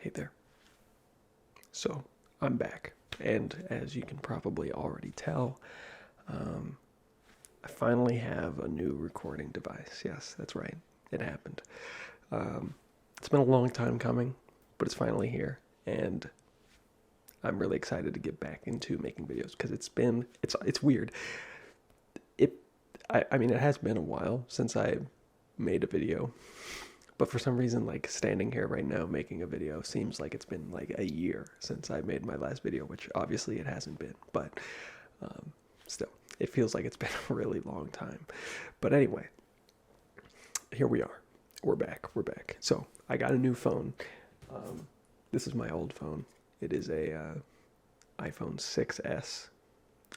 Hey there. So, I'm back. And as you can probably already tell, um, I finally have a new recording device. Yes, that's right. It happened. Um, it's been a long time coming, but it's finally here. And I'm really excited to get back into making videos because it's weird. It, I mean, it has been a while since I made a video. But for some reason, like standing here right now making a video seems like it's been like a year since I made my last video, which obviously it hasn't been. But um, still, it feels like it's been a really long time. But anyway, here we are. We're back. We're back. So I got a new phone. This is my old phone. It is a iPhone 6S,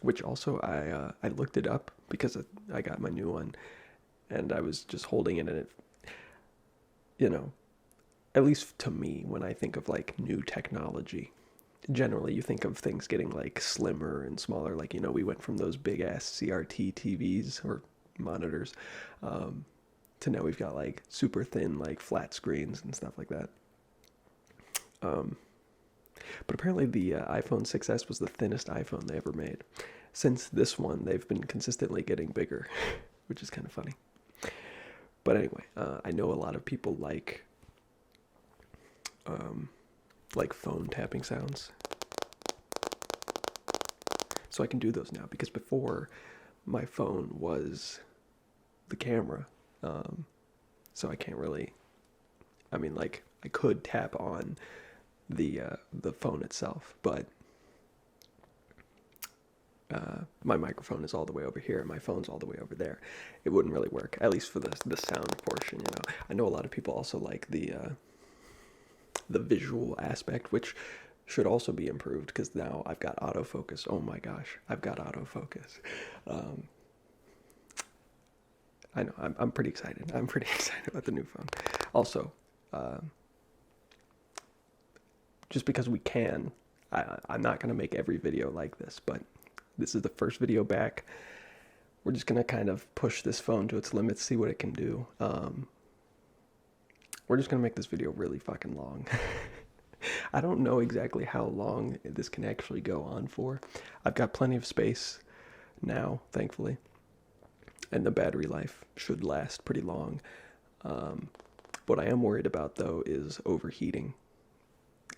which also I looked it up because I got my new one, and I was just holding it, and it, you know, at least to me, when I think of like new technology, generally you think of things getting like slimmer and smaller. Like, we went from those big ass CRT TVs or monitors to now we've got like super thin, like flat screens and stuff like that. But apparently the iPhone 6S was the thinnest iPhone they ever made. Since this one, they've been consistently getting bigger, which is kind of funny. But anyway, I know a lot of people like phone tapping sounds. So I can do those now because before my phone was the camera. So I can't really, I mean, like I could tap on the phone itself, but my microphone is all the way over here and my phone's all the way over there. It wouldn't really work, at least for the sound portion. I know a lot of people also like the visual aspect, which should also be improved because now I've got autofocus. Oh my gosh, I've got autofocus. I know, I'm pretty excited. I'm pretty excited about the new phone. Also, just because we can, I'm not going to make every video like this, but this is the first video back. We're just going to kind of push this phone to its limits, see what it can do. We're just going to make this video really fucking long. I don't know exactly how long this can actually go on for. I've got plenty of space now, thankfully. And the battery life should last pretty long. What I am worried about, though, is overheating.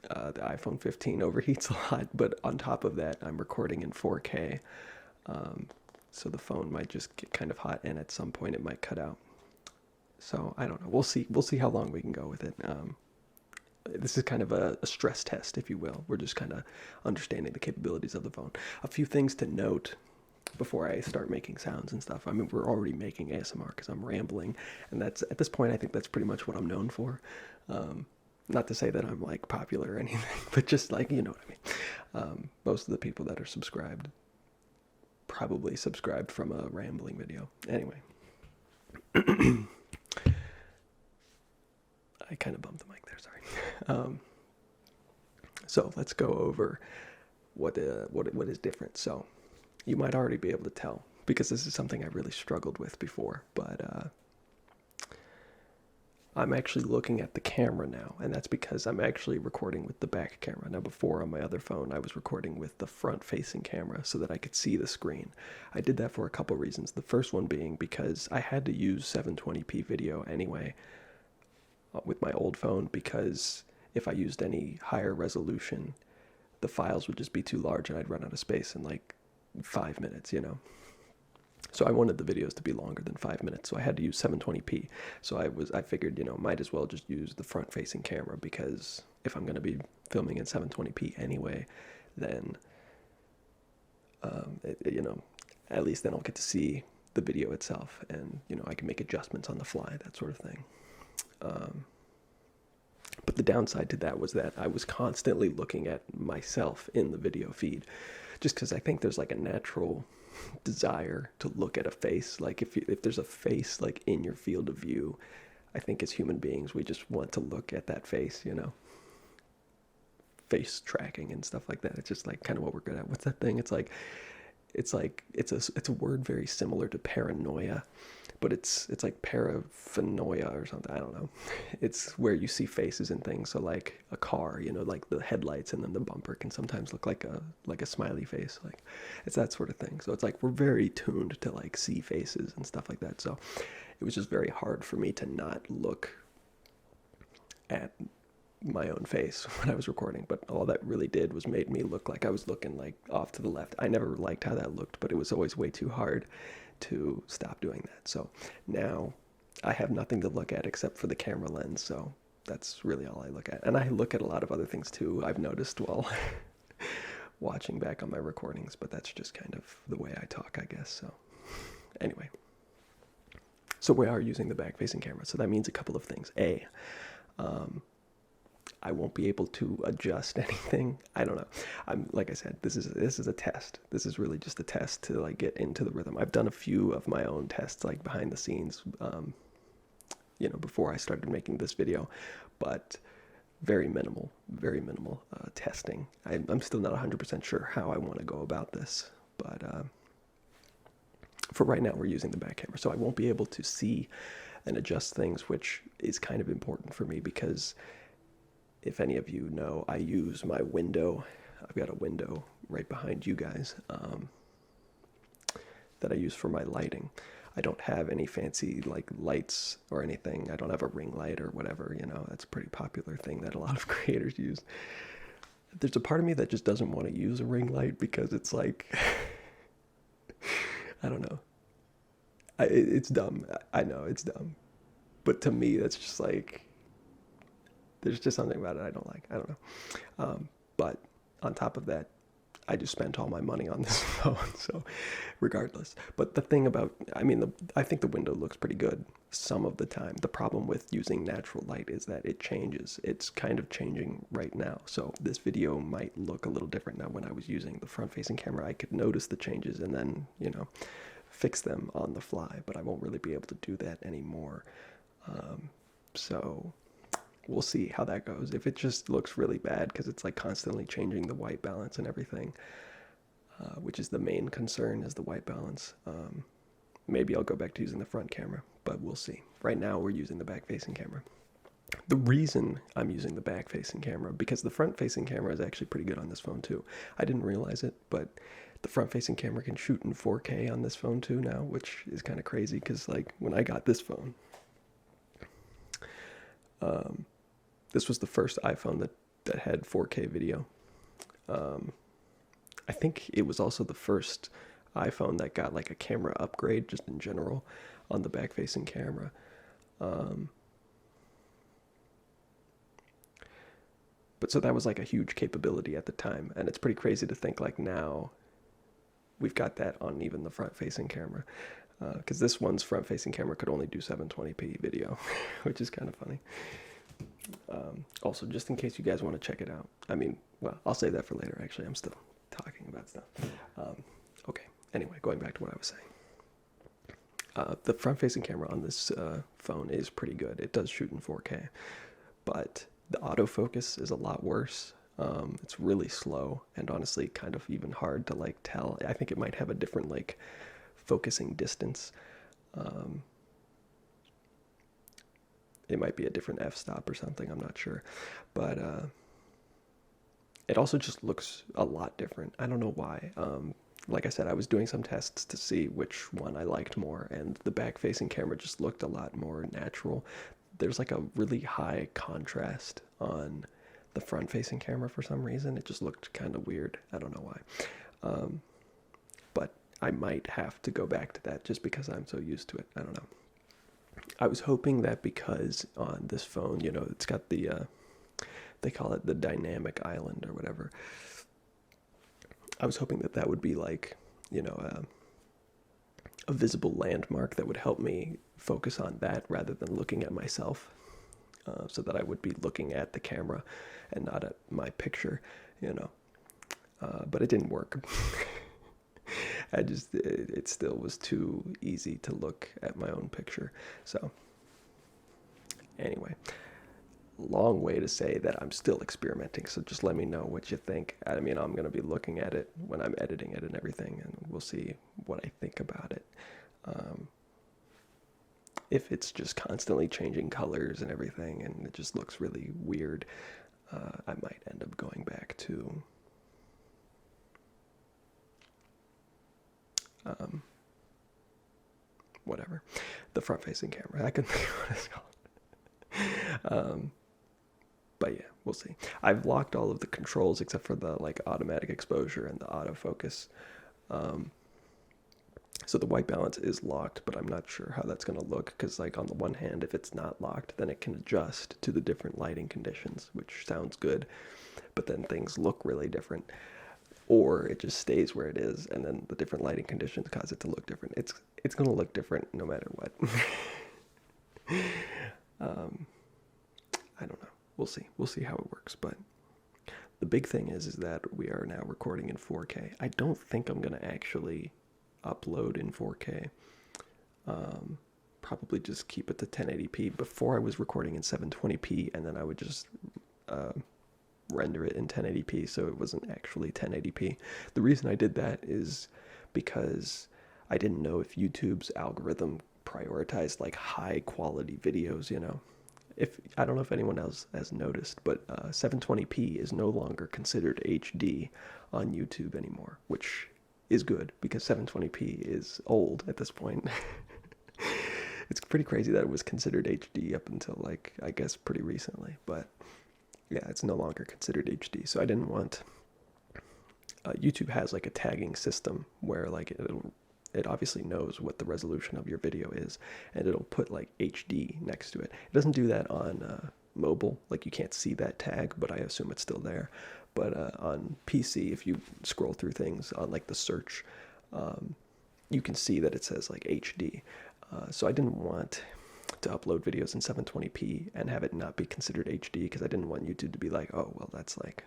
The iPhone 15 overheats a lot, but on top of that, I'm recording in 4K. So the phone might just get kind of hot, and at some point it might cut out. So I don't know. We'll see. We'll see how long we can go with it. This is kind of a stress test, if you will. We're just kind of understanding the capabilities of the phone. A few things to note before I start making sounds and stuff. I mean, we're already making ASMR because I'm rambling, and that's, at this point, I think that's pretty much what I'm known for. Not to say that I'm like popular or anything, but just like, you know what I mean. Most of the people that are subscribed probably subscribed from a rambling video. Anyway. I kind of bumped the mic there, sorry. So let's go over what is different. So you might already be able to tell because this is something I really struggled with before, but I'm actually looking at the camera now, and that's because I'm actually recording with the back camera. Now before on my other phone, I was recording with the front-facing camera so that I could see the screen. I did that for a couple reasons. The first one being because I had to use 720p video anyway with my old phone, because if I used any higher resolution, the files would just be too large and I'd run out of space in like 5 minutes, So I wanted the videos to be longer than 5 minutes, so I had to use 720p. So I figured, might as well just use the front-facing camera, because if I'm going to be filming in 720p anyway, then, at least then I'll get to see the video itself, and, I can make adjustments on the fly, that sort of thing. But the downside to that was that I was constantly looking at myself in the video feed, just because I think there's like a natural desire to look at a face. Like if there's a face like in your field of view, I think as human beings we just want to look at that face, face tracking and stuff like that. It's just like kind of what we're good at. What's that thing? It's like it's like it's a word very similar to paranoia, but it's like paraphernoia or something. I don't know. It's where you see faces and things. So like a car, like the headlights and then the bumper can sometimes look like a smiley face. Like it's that sort of thing. So it's like we're very tuned to like see faces and stuff like that. So it was just very hard for me to not look at my own face when I was recording, but all that really did was made me look like I was looking like off to the left. I never liked how that looked, but it was always way too hard to stop doing that. So now I have nothing to look at except for the camera lens, so that's really all I look at. And I look at a lot of other things too, I've noticed while watching back on my recordings, but that's just kind of the way I talk, I guess. So anyway, so we are using the back-facing camera, so that means a couple of things. I won't be able to adjust anything. I don't know. Like I said, this is a test. This is really just a test to like get into the rhythm. I've done a few of my own tests like behind the scenes, before I started making this video, but very minimal testing. I'm still not 100% sure how I want to go about this, but for right now, we're using the back camera, so I won't be able to see and adjust things, which is kind of important for me because if any of you know, I use my window. I've got a window right behind you guys that I use for my lighting. I don't have any fancy like lights or anything. I don't have a ring light or whatever, that's a pretty popular thing that a lot of creators use. There's a part of me that just doesn't want to use a ring light because it's like, I don't know. It's dumb. I know it's dumb. But to me, that's just like, there's just something about it I don't like. I don't know. But on top of that, I just spent all my money on this phone, so regardless. But the thing about, I think the window looks pretty good some of the time. The problem with using natural light is that it changes. It's kind of changing right now. So this video might look a little different now. When I was using the front-facing camera, I could notice the changes and then, fix them on the fly. But I won't really be able to do that anymore. So we'll see how that goes. If it just looks really bad because it's like constantly changing the white balance and everything, which is the main concern, is the white balance. Maybe I'll go back to using the front camera, but we'll see. Right now we're using the back-facing camera. The reason I'm using the back-facing camera, because the front-facing camera is actually pretty good on this phone too. I didn't realize it, but the front-facing camera can shoot in 4K on this phone too now, which is kind of crazy because like when I got this phone, this was the first iPhone that had 4K video. I think it was also the first iPhone that got like a camera upgrade just in general on the back-facing camera. But so that was like a huge capability at the time, and it's pretty crazy to think like now we've got that on even the front-facing camera, because this one's front-facing camera could only do 720p video, which is kind of funny. Also, just in case you guys want to check it out, I'll save that for later. Actually, I'm still talking about stuff. Okay, anyway, going back to what I was saying. The front-facing camera on this phone is pretty good. It does shoot in 4K, but the autofocus is a lot worse. It's really slow and honestly kind of even hard to like tell. I think it might have a different like focusing distance. It might be a different f-stop or something, I'm not sure. But it also just looks a lot different. I don't know why. Like I said, I was doing some tests to see which one I liked more, and the back-facing camera just looked a lot more natural. There's like a really high contrast on the front-facing camera for some reason. It just looked kind of weird. I don't know why. But I might have to go back to that just because I'm so used to it. I don't know. I was hoping that because on this phone, it's got the, they call it the dynamic island or whatever. I was hoping that would be like, a visible landmark that would help me focus on that rather than looking at myself, so that I would be looking at the camera and not at my picture, but it didn't work. It still was too easy to look at my own picture. So anyway, long way to say that I'm still experimenting. So just let me know what you think. I mean, I'm going to be looking at it when I'm editing it and everything, and we'll see what I think about it. Um, if it's just constantly changing colors and everything and it just looks really weird, I might end up going back to whatever, the front-facing camera. I couldn't think of what it's called. But yeah, we'll see. I've locked all of the controls except for the like automatic exposure and the autofocus. So the white balance is locked, but I'm not sure how that's going to look because, like, on the one hand, if it's not locked, then it can adjust to the different lighting conditions, which sounds good, but then things look really different. Or it just stays where it is, and then the different lighting conditions cause it to look different. It's going to look different no matter what. I don't know. We'll see. We'll see how it works, but the big thing is that we are now recording in 4K. I don't think I'm going to actually upload in 4K. Probably just keep it to 1080p. Before I was recording in 720p, and then I would just render it in 1080p, so it wasn't actually 1080p. The reason I did that is because I didn't know if YouTube's algorithm prioritized like high quality videos, you know. If I don't know if anyone else has noticed, but 720p is no longer considered HD on YouTube anymore, which is good because 720p is old at this point. It's pretty crazy that it was considered HD up until, like, I guess pretty recently, but yeah, it's no longer considered HD. So I didn't want YouTube has like a tagging system where like it obviously knows what the resolution of your video is, and it'll put like HD next to it. It doesn't do that on mobile, like you can't see that tag, but I assume it's still there. But on PC, if you scroll through things on like the search, you can see that it says like HD. So I didn't want to upload videos in 720p and have it not be considered HD because I didn't want YouTube to be like, oh, well, that's like,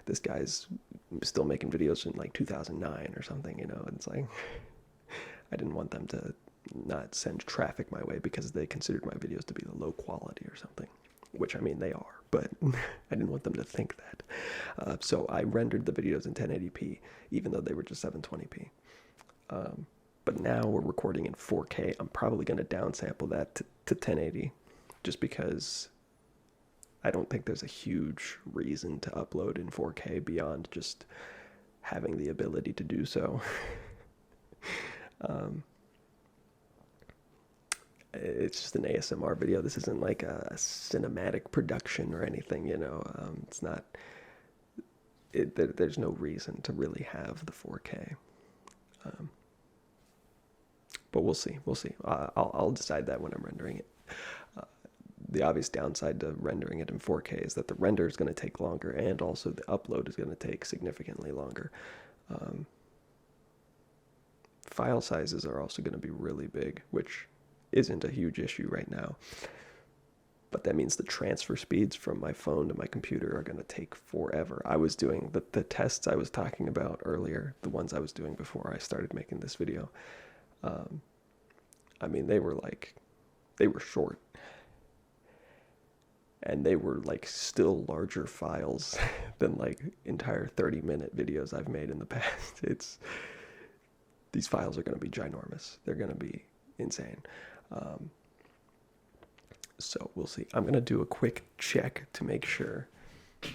this guy's still making videos in like 2009 or something, you know. It's like, I didn't want them to not send traffic my way because they considered my videos to be low quality or something, which I mean they are, but I didn't want them to think that. So I rendered the videos in 1080p, even though they were just 720p. But now we're recording in 4K. I'm probably going to downsample that to 1080 just because I don't think there's a huge reason to upload in 4K beyond just having the ability to do so. It's just an ASMR video. This isn't like a cinematic production or anything, you know. It's not. There's no reason to really have the 4K. But we'll see. We'll see. I'll decide that when I'm rendering it. The obvious downside to rendering it in 4K is that the render is going to take longer, and also the upload is going to take significantly longer. File sizes are also going to be really big, which isn't a huge issue right now. But that means the transfer speeds from my phone to my computer are going to take forever. I was doing the tests I was talking about earlier, the ones I was doing before I started making this video. I mean, they were short. And they were like still larger files than like entire 30-minute videos I've made in the past. These files are going to be ginormous. They're going to be insane. So we'll see. I'm going to do a quick check to make sure. Okay.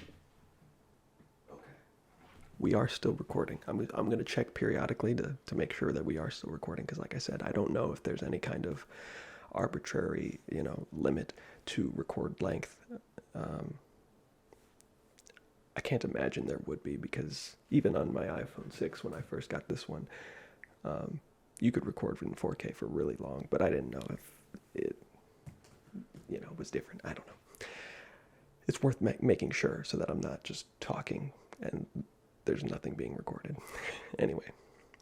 We are still recording. I'm going to check periodically to make sure that we are still recording, because like I said, I don't know if there's any kind of arbitrary, you know, limit to record length. I can't imagine there would be, because even on my iPhone 6 when I first got this one, you could record in 4K for really long, but I didn't know if it, you know, was different. I don't know. It's worth making sure so that I'm not just talking and there's nothing being recorded. Anyway,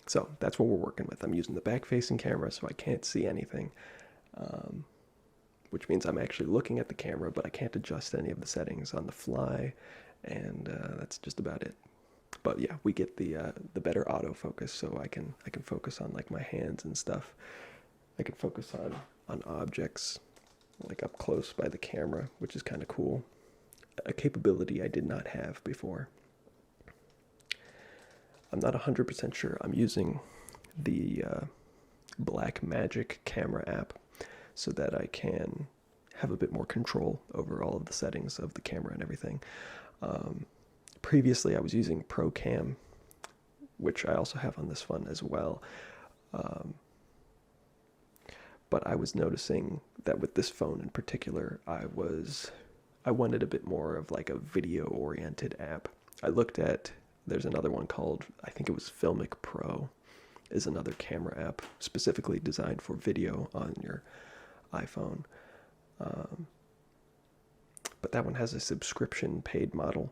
so that's what we're working with. I'm using the back-facing camera, so I can't see anything, which means I'm actually looking at the camera, but I can't adjust any of the settings on the fly, and that's just about it. But yeah, we get the better autofocus, so I can focus on like my hands and stuff. I can focus on objects like up close by the camera, which is kind of cool. a capability I did not have before. I'm not 100% sure. I'm using the Blackmagic camera app so that I can have a bit more control over all of the settings of the camera and everything. Previously, I was using ProCam, which I also have on this one as well. But I was noticing that with this phone in particular, I wanted a bit more of like a video-oriented app. I looked at, there's another one called, I think it was Filmic Pro, is another camera app specifically designed for video on your iPhone. But that one has a subscription paid model,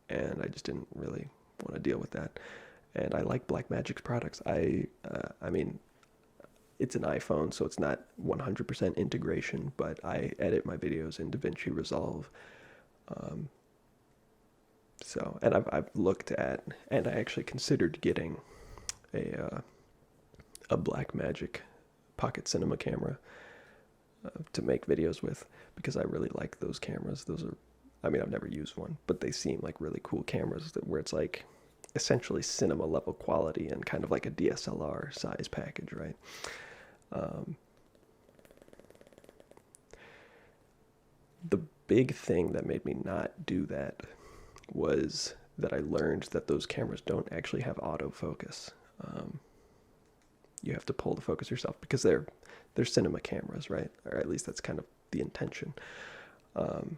and I just didn't really want to deal with that. And I like Blackmagic's products. I mean, it's an iPhone, so it's not 100% integration, but I edit my videos in DaVinci Resolve. And I've looked at, and I actually considered getting a Blackmagic Pocket Cinema camera to make videos with, because I really like those cameras. Those are, I mean, I've never used one, but they seem like really cool cameras where it's like essentially cinema level quality and kind of like a DSLR size package, right? The big thing that made me not do that was that I learned that those cameras don't actually have autofocus. You have to pull the focus yourself because they're cinema cameras, right? Or at least that's kind of the intention. And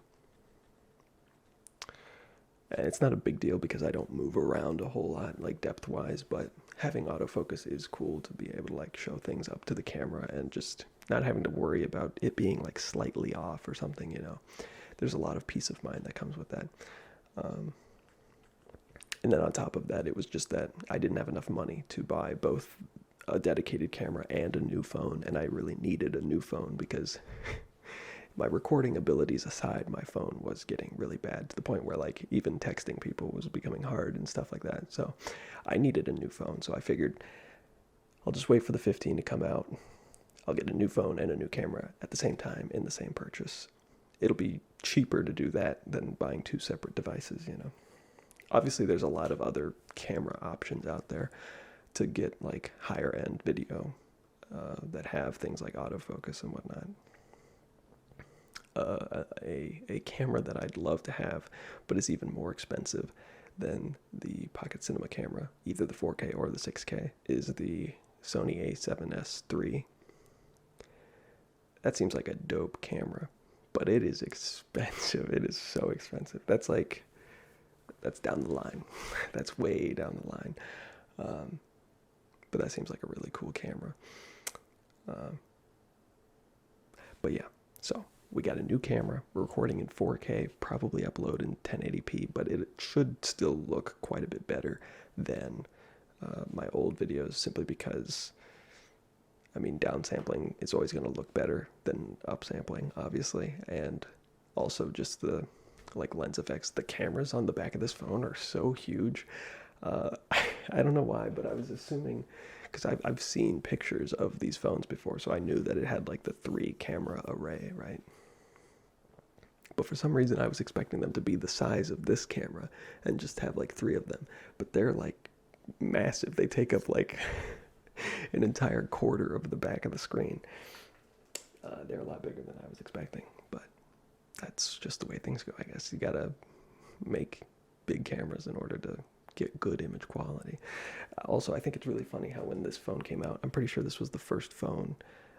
it's not a big deal because I don't move around a whole lot, like depth-wise, but having autofocus is cool to be able to like show things up to the camera and just not having to worry about it being like slightly off or something, you know. There's a lot of peace of mind that comes with that. And then on top of that, it was just that I didn't have enough money to buy both a dedicated camera and a new phone, and I really needed a new phone because my recording abilities aside, my phone was getting really bad to the point where like even texting people was becoming hard and stuff like that. So I needed a new phone. So I figured I'll just wait for the 15 to come out. I'll get a new phone and a new camera at the same time in the same purchase. It'll be cheaper to do that than buying two separate devices, you know. Obviously, there's a lot of other camera options out there to get like higher end video that have things like autofocus and whatnot. A camera that I'd love to have, but is even more expensive than the Pocket Cinema camera, either the 4K or the 6K, is the Sony A7S III. That seems like a dope camera, but it is expensive. It is so expensive. That's down the line. That's way down the line. But that seems like a really cool camera. But yeah, so we got a new camera. We're recording in 4K, probably upload in 1080p, but it should still look quite a bit better than my old videos, simply because, I mean, downsampling is always going to look better than upsampling, obviously, and also just the like lens effects. The cameras on the back of this phone are so huge. I don't know why, but I was assuming, because I've seen pictures of these phones before, so I knew that it had like the 3 camera array, right? But for some reason I was expecting them to be the size of this camera and just have like 3 of them. But they're like massive. They take up like an entire quarter of the back of the screen. They're a lot bigger than I was expecting, but that's just the way things go, I guess. You gotta make big cameras in order to get good image quality. Also, I think it's really funny how when this phone came out, I'm pretty sure this was the first phone.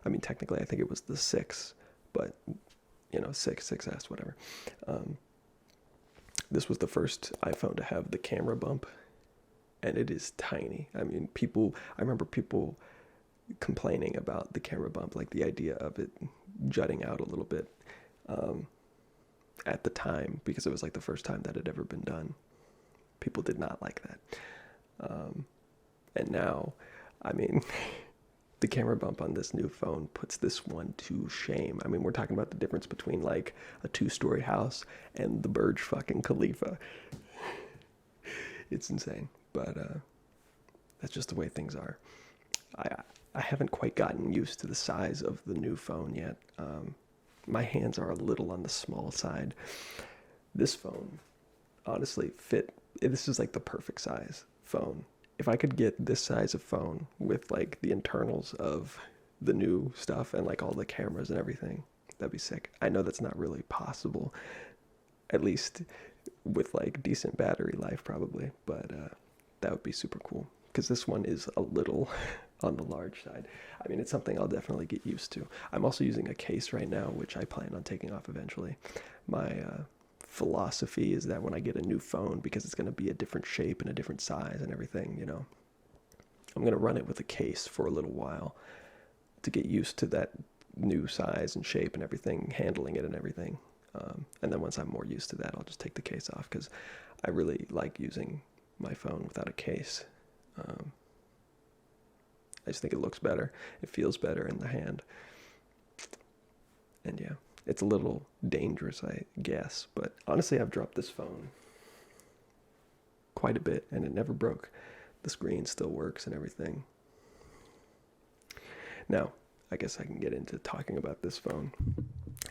I mean, technically, I think it was the 6, but, you know, 6, 6S, whatever. This was the first iPhone to have the camera bump, and it is tiny. I mean, I remember people complaining about the camera bump, like the idea of it jutting out a little bit at the time, because it was like the first time that had ever been done. People did not like that. And now, I mean, the camera bump on this new phone puts this one to shame. I mean, we're talking about the difference between like a 2-story house and the Burj fucking Khalifa. It's insane, but that's just the way things are. I haven't quite gotten used to the size of the new phone yet. My hands are a little on the small side, This phone honestly this is like the perfect size phone. If I could get this size of phone with like the internals of the new stuff and like all the cameras and everything, that'd be sick. I know that's not really possible, at least with like decent battery life probably, but that would be super cool because this one is a little on the large side. I mean, it's something I'll definitely get used to. I'm also using a case right now, which I plan on taking off eventually. My philosophy is that when I get a new phone, because it's going to be a different shape and a different size and everything, you know, I'm going to run it with a case for a little while to get used to that new size and shape and everything, handling it and everything. And then once I'm more used to that, I'll just take the case off because I really like using my phone without a case. I just think it looks better. It feels better in the hand. And yeah, it's a little dangerous, I guess. But honestly, I've dropped this phone quite a bit and it never broke. The screen still works and everything. Now, I guess I can get into talking about this phone.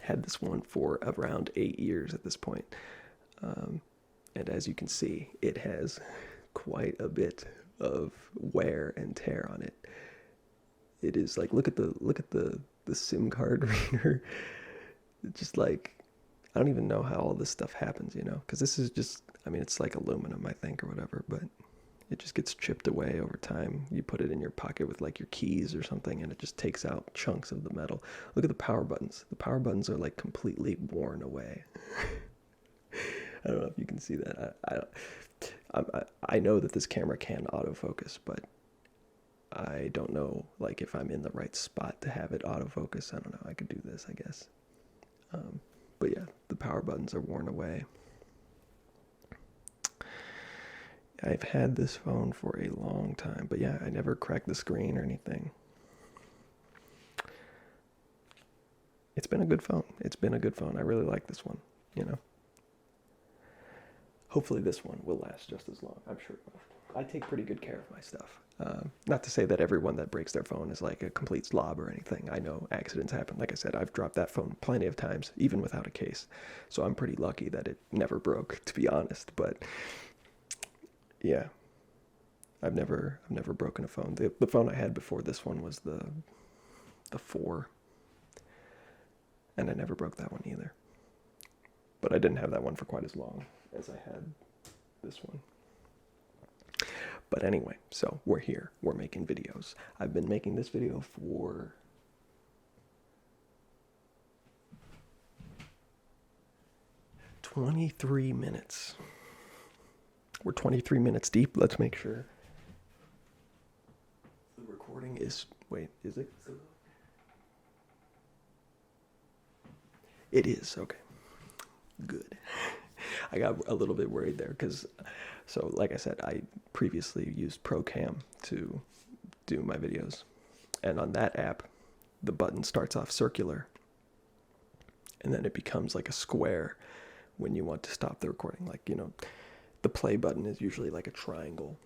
Had this one for around 8 years at this point. And as you can see, it has quite a bit of wear and tear on it. It is like, look at the SIM card reader. It's just like, I don't even know how all this stuff happens, you know, because this is just, I mean, it's like aluminum, I think, or whatever, but it just gets chipped away over time. You put it in your pocket with like your keys or something, and it just takes out chunks of the metal. Look at the power buttons. The power buttons are like completely worn away. I don't know if you can see that. I know that this camera can autofocus, but I don't know like if I'm in the right spot to have it autofocus. I don't know. I could do this, I guess. But yeah, the power buttons are worn away. I've had this phone for a long time, but yeah, I never cracked the screen or anything. It's been a good phone. It's been a good phone. I really like this one, you know. Hopefully this one will last just as long. I'm sure it will. I take pretty good care of my stuff. Not to say that everyone that breaks their phone is like a complete slob or anything. I know accidents happen. Like I said, I've dropped that phone plenty of times, even without a case. So I'm pretty lucky that it never broke, to be honest. But yeah, I've never broken a phone. The phone I had before this one was the 4, and I never broke that one either. But I didn't have that one for quite as long as I had this one. But anyway, so we're here. We're making videos. I've been making this video for 23 minutes. We're 23 minutes deep. Let's make sure the recording is... Wait, is it? It is, okay. Good. I got a little bit worried there because, so like I said, I previously used Procam to do my videos. And on that app, the button starts off circular. And then it becomes like a square when you want to stop the recording. Like, you know, the play button is usually like a triangle.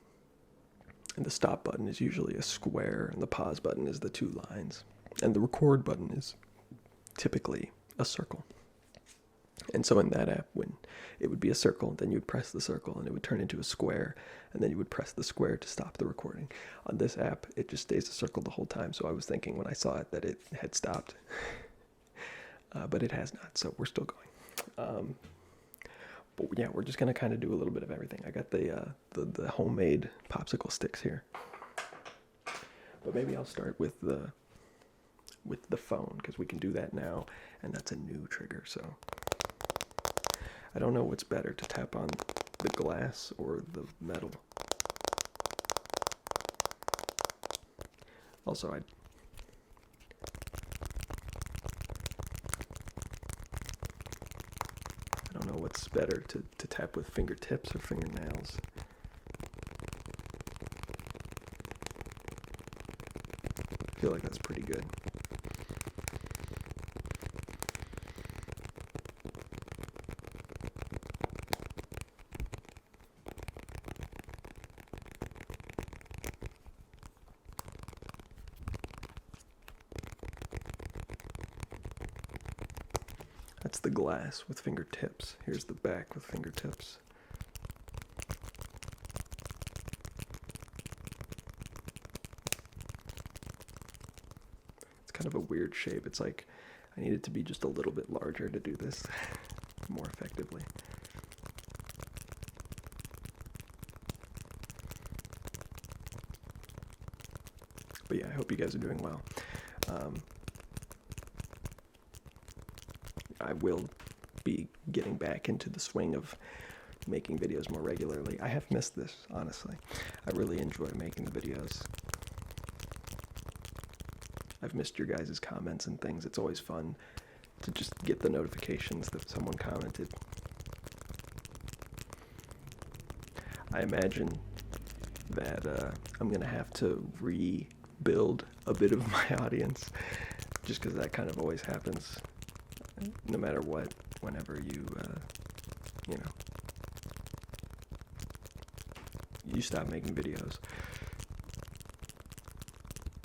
And the stop button is usually a square. And the pause button is the 2 lines. And the record button is typically a circle. And so in that app, when it would be a circle, then you would press the circle and it would turn into a square, and then you would press the square to stop the recording. On this app, it just stays a circle the whole time. So I was thinking when I saw it that it had stopped, but it has not. So we're still going. But yeah, we're just gonna kind of do a little bit of everything. I got the homemade popsicle sticks here, but maybe I'll start with the phone because we can do that now, and that's a new trigger. So I don't know what's better, to tap on the glass or the metal. Also, I don't know what's better, to tap with fingertips or fingernails. I feel like that's pretty good. It's the glass with fingertips. Here's the back with fingertips. It's kind of a weird shape. It's like I need it to be just a little bit larger to do this more effectively. But yeah, I hope you guys are doing well. I will be getting back into the swing of making videos more regularly. I have missed this, honestly. I really enjoy making the videos. I've missed your guys' comments and things. It's always fun to just get the notifications that someone commented. I imagine that I'm going to have to rebuild a bit of my audience, just because that kind of always happens, no matter what, whenever you stop making videos.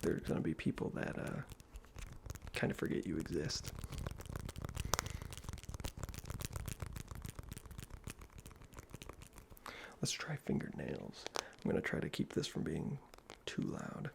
There's going to be people that kind of forget you exist. Let's try fingernails. I'm going to try to keep this from being too loud.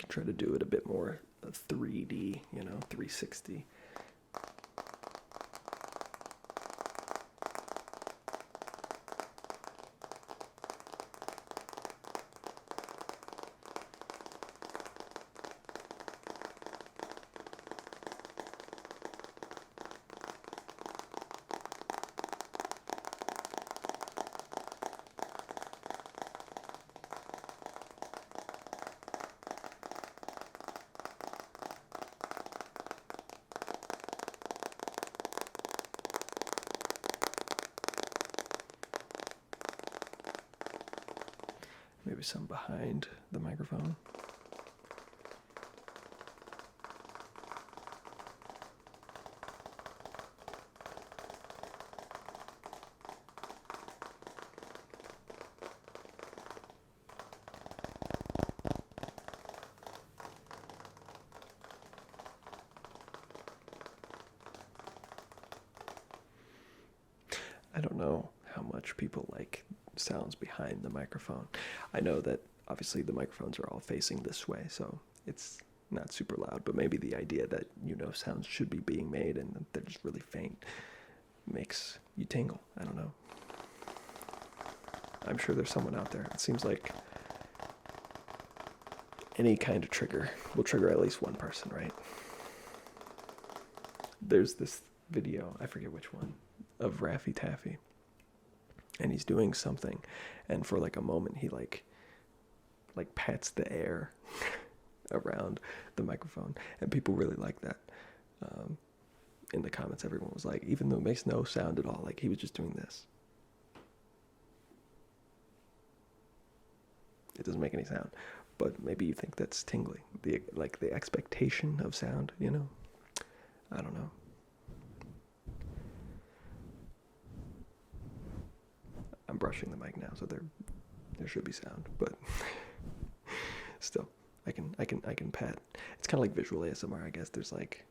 Try to do it a bit more 3D, 360. Maybe some behind the microphone. I don't know how much people like sounds behind the microphone. I know that obviously the microphones are all facing this way, so it's not super loud, but maybe the idea that sounds should be being made and they're just really faint makes you tingle. I don't know. I'm sure there's someone out there. It seems like any kind of trigger will trigger at least one person, right? There's this video, I forget which one, of Raffy Taffy, and he's doing something, and for like a moment he like pats the air around the microphone, and people really like that. In the comments, everyone was like, even though it makes no sound at all, like he was just doing this. It doesn't make any sound, but maybe you think that's tingly. The expectation of sound, I don't know. I'm brushing the mic now, so there should be sound, but still, I can pat. It's kind of like visual ASMR, I guess. There's like,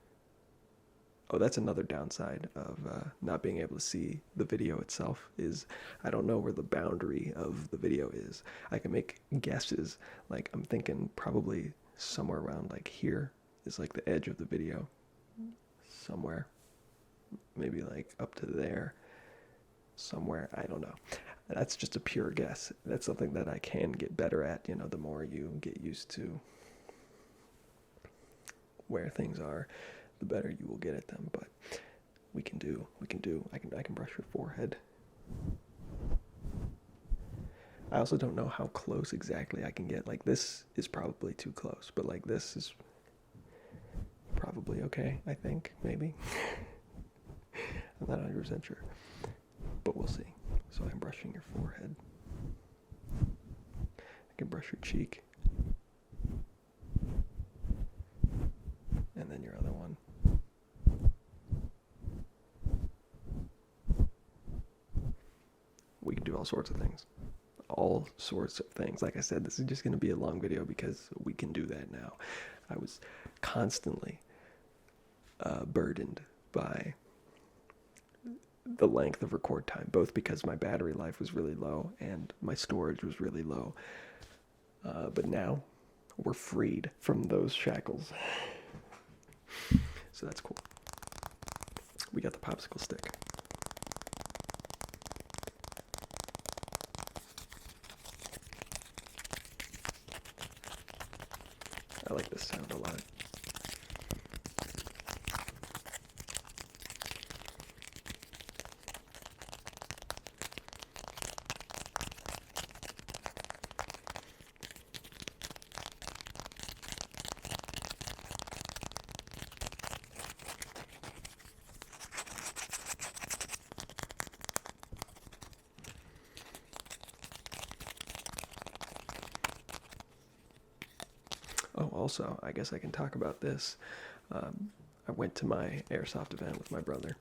oh, that's another downside of not being able to see the video itself, is I don't know where the boundary of the video is. I can make guesses, like I'm thinking probably somewhere around like here is like the edge of the video, somewhere, maybe like up to there, somewhere, I don't know. That's just a pure guess. That's something that I can get better at, the more you get used to where things are, the better you will get at them. But we can do. I can brush your forehead. I also don't know how close exactly I can get. Like this is probably too close, but like this is probably okay, I think, maybe. I'm not 100% sure, but we'll see. So I'm brushing your forehead. I can brush your cheek. And then your other one. We can do all sorts of things. All sorts of things. Like I said, this is just going to be a long video because we can do that now. I was constantly burdened by the length of record time, both because my battery life was really low and my storage was really low. But now we're freed from those shackles. So that's cool. We got the popsicle stick. I like this sound a lot. Oh, also, I guess I can talk about this. I went to my airsoft event with my brother.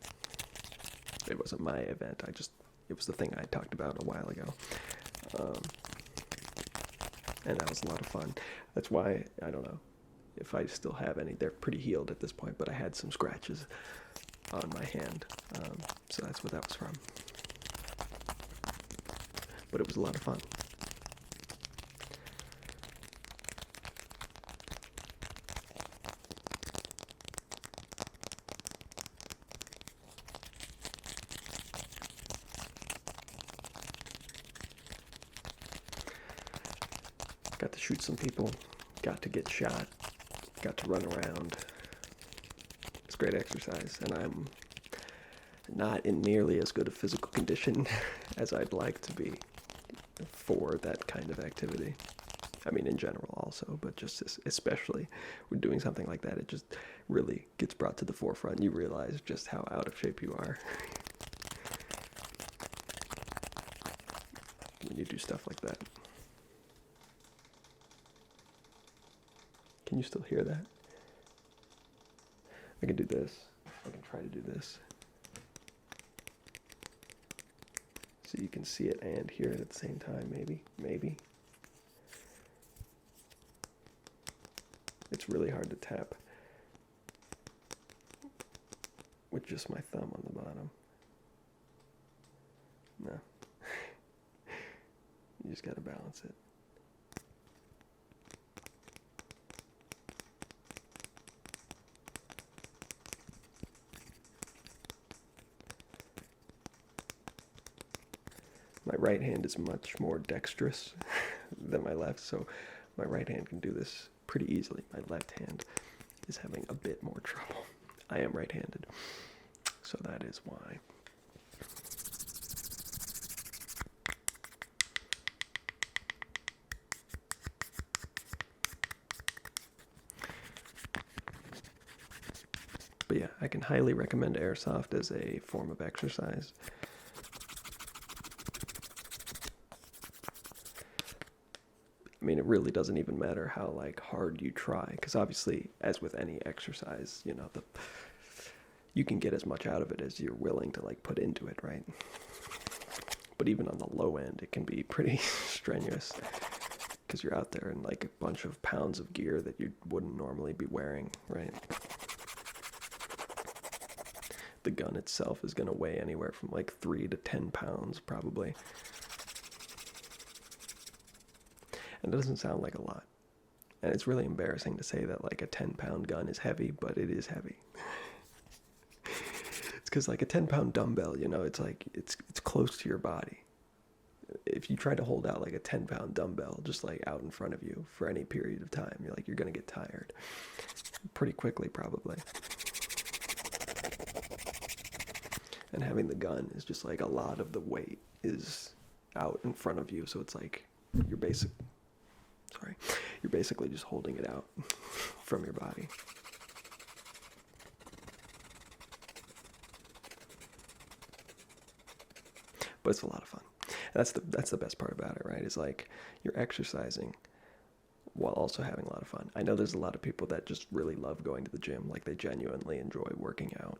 It wasn't my event, it was the thing I talked about a while ago. And that was a lot of fun. That's why, I don't know if I still have any. They're pretty healed at this point, but I had some scratches on my hand. So that's what that was from. But it was a lot of fun. Got to shoot some people, got to get shot, got to run around. It's great exercise, and I'm not in nearly as good a physical condition as I'd like to be for that kind of activity. I mean, in general also, but just especially when doing something like that, it just really gets brought to the forefront. You realize just how out of shape you are when you do stuff like that. Can you still hear that? I can do this. I can try to do this. So you can see it and hear it at the same time, maybe. Maybe. It's really hard to tap with just my thumb on the bottom. No. You just gotta balance it. My right hand is much more dexterous than my left, so my right hand can do this pretty easily. My left hand is having a bit more trouble. I am right-handed, so that is why. But yeah, I can highly recommend airsoft as a form of exercise. I mean, it really doesn't even matter how hard you try, because obviously, as with any exercise, you can get as much out of it as you're willing to put into it, right? But even on the low end, it can be pretty strenuous, because you're out there in a bunch of pounds of gear that you wouldn't normally be wearing, right? The gun itself is going to weigh anywhere from 3 to 10 pounds, probably. And it doesn't sound like a lot. And it's really embarrassing to say that a 10-pound gun is heavy, but it is heavy. It's because a 10-pound dumbbell, it's it's close to your body. If you try to hold out a 10-pound dumbbell just out in front of you for any period of time, you're going to get tired pretty quickly, probably. And having the gun is just a lot of the weight is out in front of you, so it's you're basically just holding it out from your body. but it's a lot of fun. And that's the best part about it, right? Is like you're exercising while also having a lot of fun. I know there's a lot of people that just really love going to the gym, like they genuinely enjoy working out.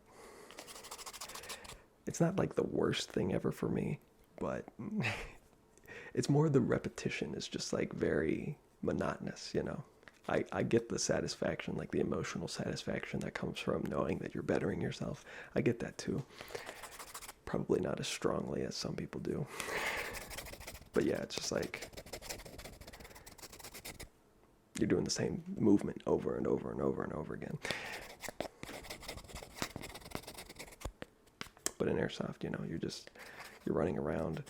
It's not like the worst thing ever for me, but it's more the repetition is just like very monotonous, you know. I get the satisfaction, like the emotional satisfaction that comes from knowing that you're bettering yourself. I get that too. Probably not as strongly as some people do. But yeah, it's just like you're doing the same movement over and over and over and over again. But in airsoft, you know, you're running around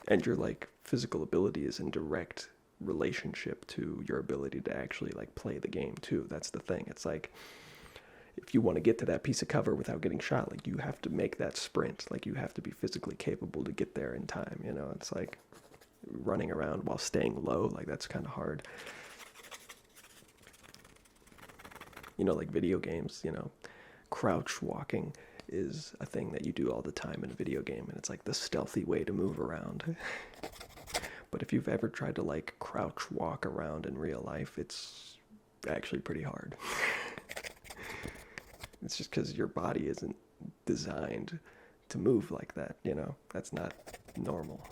and your like physical ability is in direct relationship to your ability to actually like play the game too. That's the thing. It's like if you want to get to that piece of cover without getting shot, like you have to make that sprint. Like you have to be physically capable to get there in time, you know. It's like running around while staying low, like that's kind of hard. You know, like video games, you know, crouch walking is a thing that you do all the time in a video game, and it's like the stealthy way to move around. But if you've ever tried to like crouch walk around in real life, it's actually pretty hard. It's just because your body isn't designed to move like that, you know? That's not normal.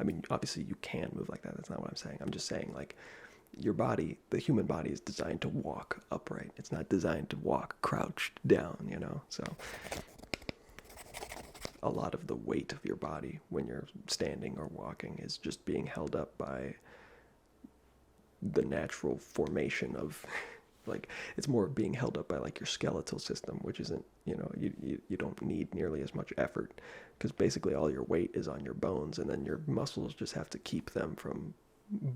I mean, obviously you can move like that. That's not what I'm saying. I'm just saying, like, your body, the human body is designed to walk upright. It's not designed to walk crouched down, you know? So a lot of the weight of your body when you're standing or walking is just being held up by the natural formation of like it's more being held up by like your skeletal system, which isn't, you know, you don't need nearly as much effort because basically all your weight is on your bones, and then your muscles just have to keep them from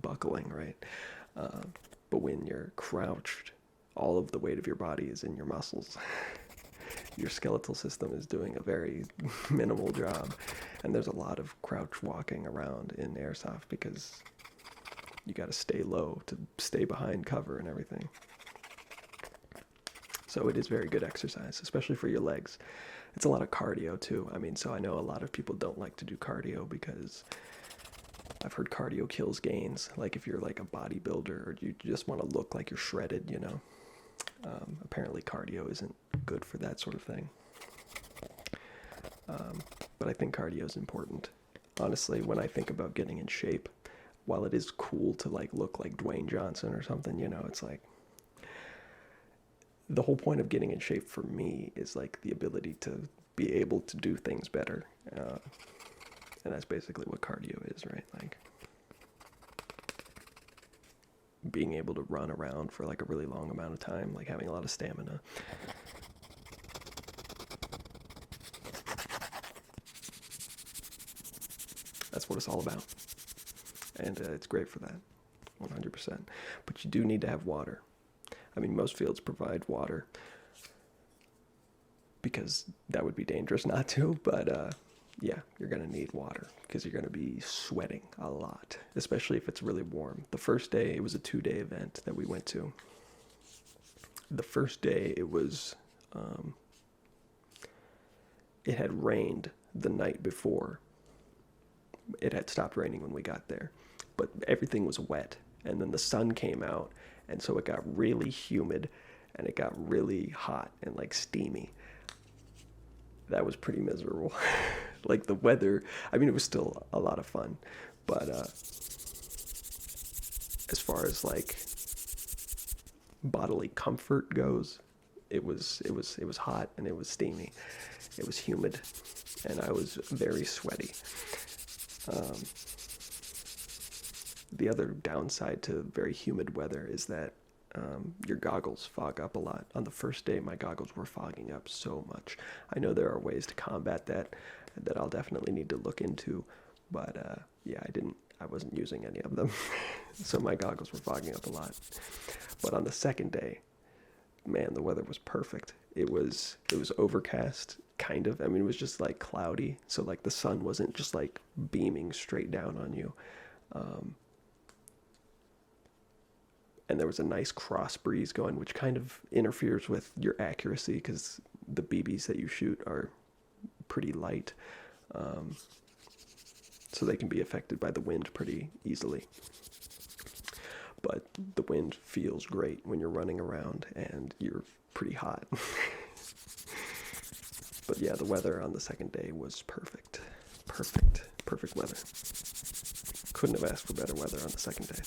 buckling, right? But when you're crouched, all of the weight of your body is in your muscles. Your skeletal system is doing a very minimal job, and there's a lot of crouch walking around in airsoft because you got to stay low to stay behind cover and everything. So it is very good exercise, especially for your legs. It's a lot of cardio too. I mean, so I know a lot of people don't like to do cardio because I've heard cardio kills gains. Like if you're like a bodybuilder or you just want to look like you're shredded, you know. Apparently cardio isn't good for that sort of thing. But I think cardio is important. Honestly, when I think about getting in shape, while it is cool to like look like Dwayne Johnson or something, you know, it's like the whole point of getting in shape for me is like the ability to be able to do things better. And that's basically what cardio is, right? Like being able to run around for like a really long amount of time, like having a lot of stamina. That's what it's all about. And it's great for that, 100%. But you do need to have water. I mean, most fields provide water because that would be dangerous not to, but yeah, you're going to need water because you're going to be sweating a lot, especially if it's really warm. The first day, it was a 2-day event that we went to. The first day, it was, it had rained the night before. It had stopped raining when we got there, but everything was wet, and then the sun came out, and so it got really humid, and it got really hot and like steamy. That was pretty miserable. Like the weather, I mean, it was still a lot of fun, but as far as like bodily comfort goes, it was hot and it was steamy. It was humid, and I was very sweaty. The other downside to very humid weather is that your goggles fog up a lot. On the first day, my goggles were fogging up so much. I know there are ways to combat that I'll definitely need to look into, but yeah, I wasn't using any of them. So my goggles were fogging up a lot. But on the second day, man, the weather was perfect. It was overcast, kind of. I mean, it was just like cloudy, so like the sun wasn't just like beaming straight down on you. And there was a nice cross breeze going, which kind of interferes with your accuracy because the BBs that you shoot are pretty light, so they can be affected by the wind pretty easily. But the wind feels great when you're running around and you're pretty hot. But yeah, the weather on the second day was perfect. Perfect weather. Couldn't have asked for better weather on the second day.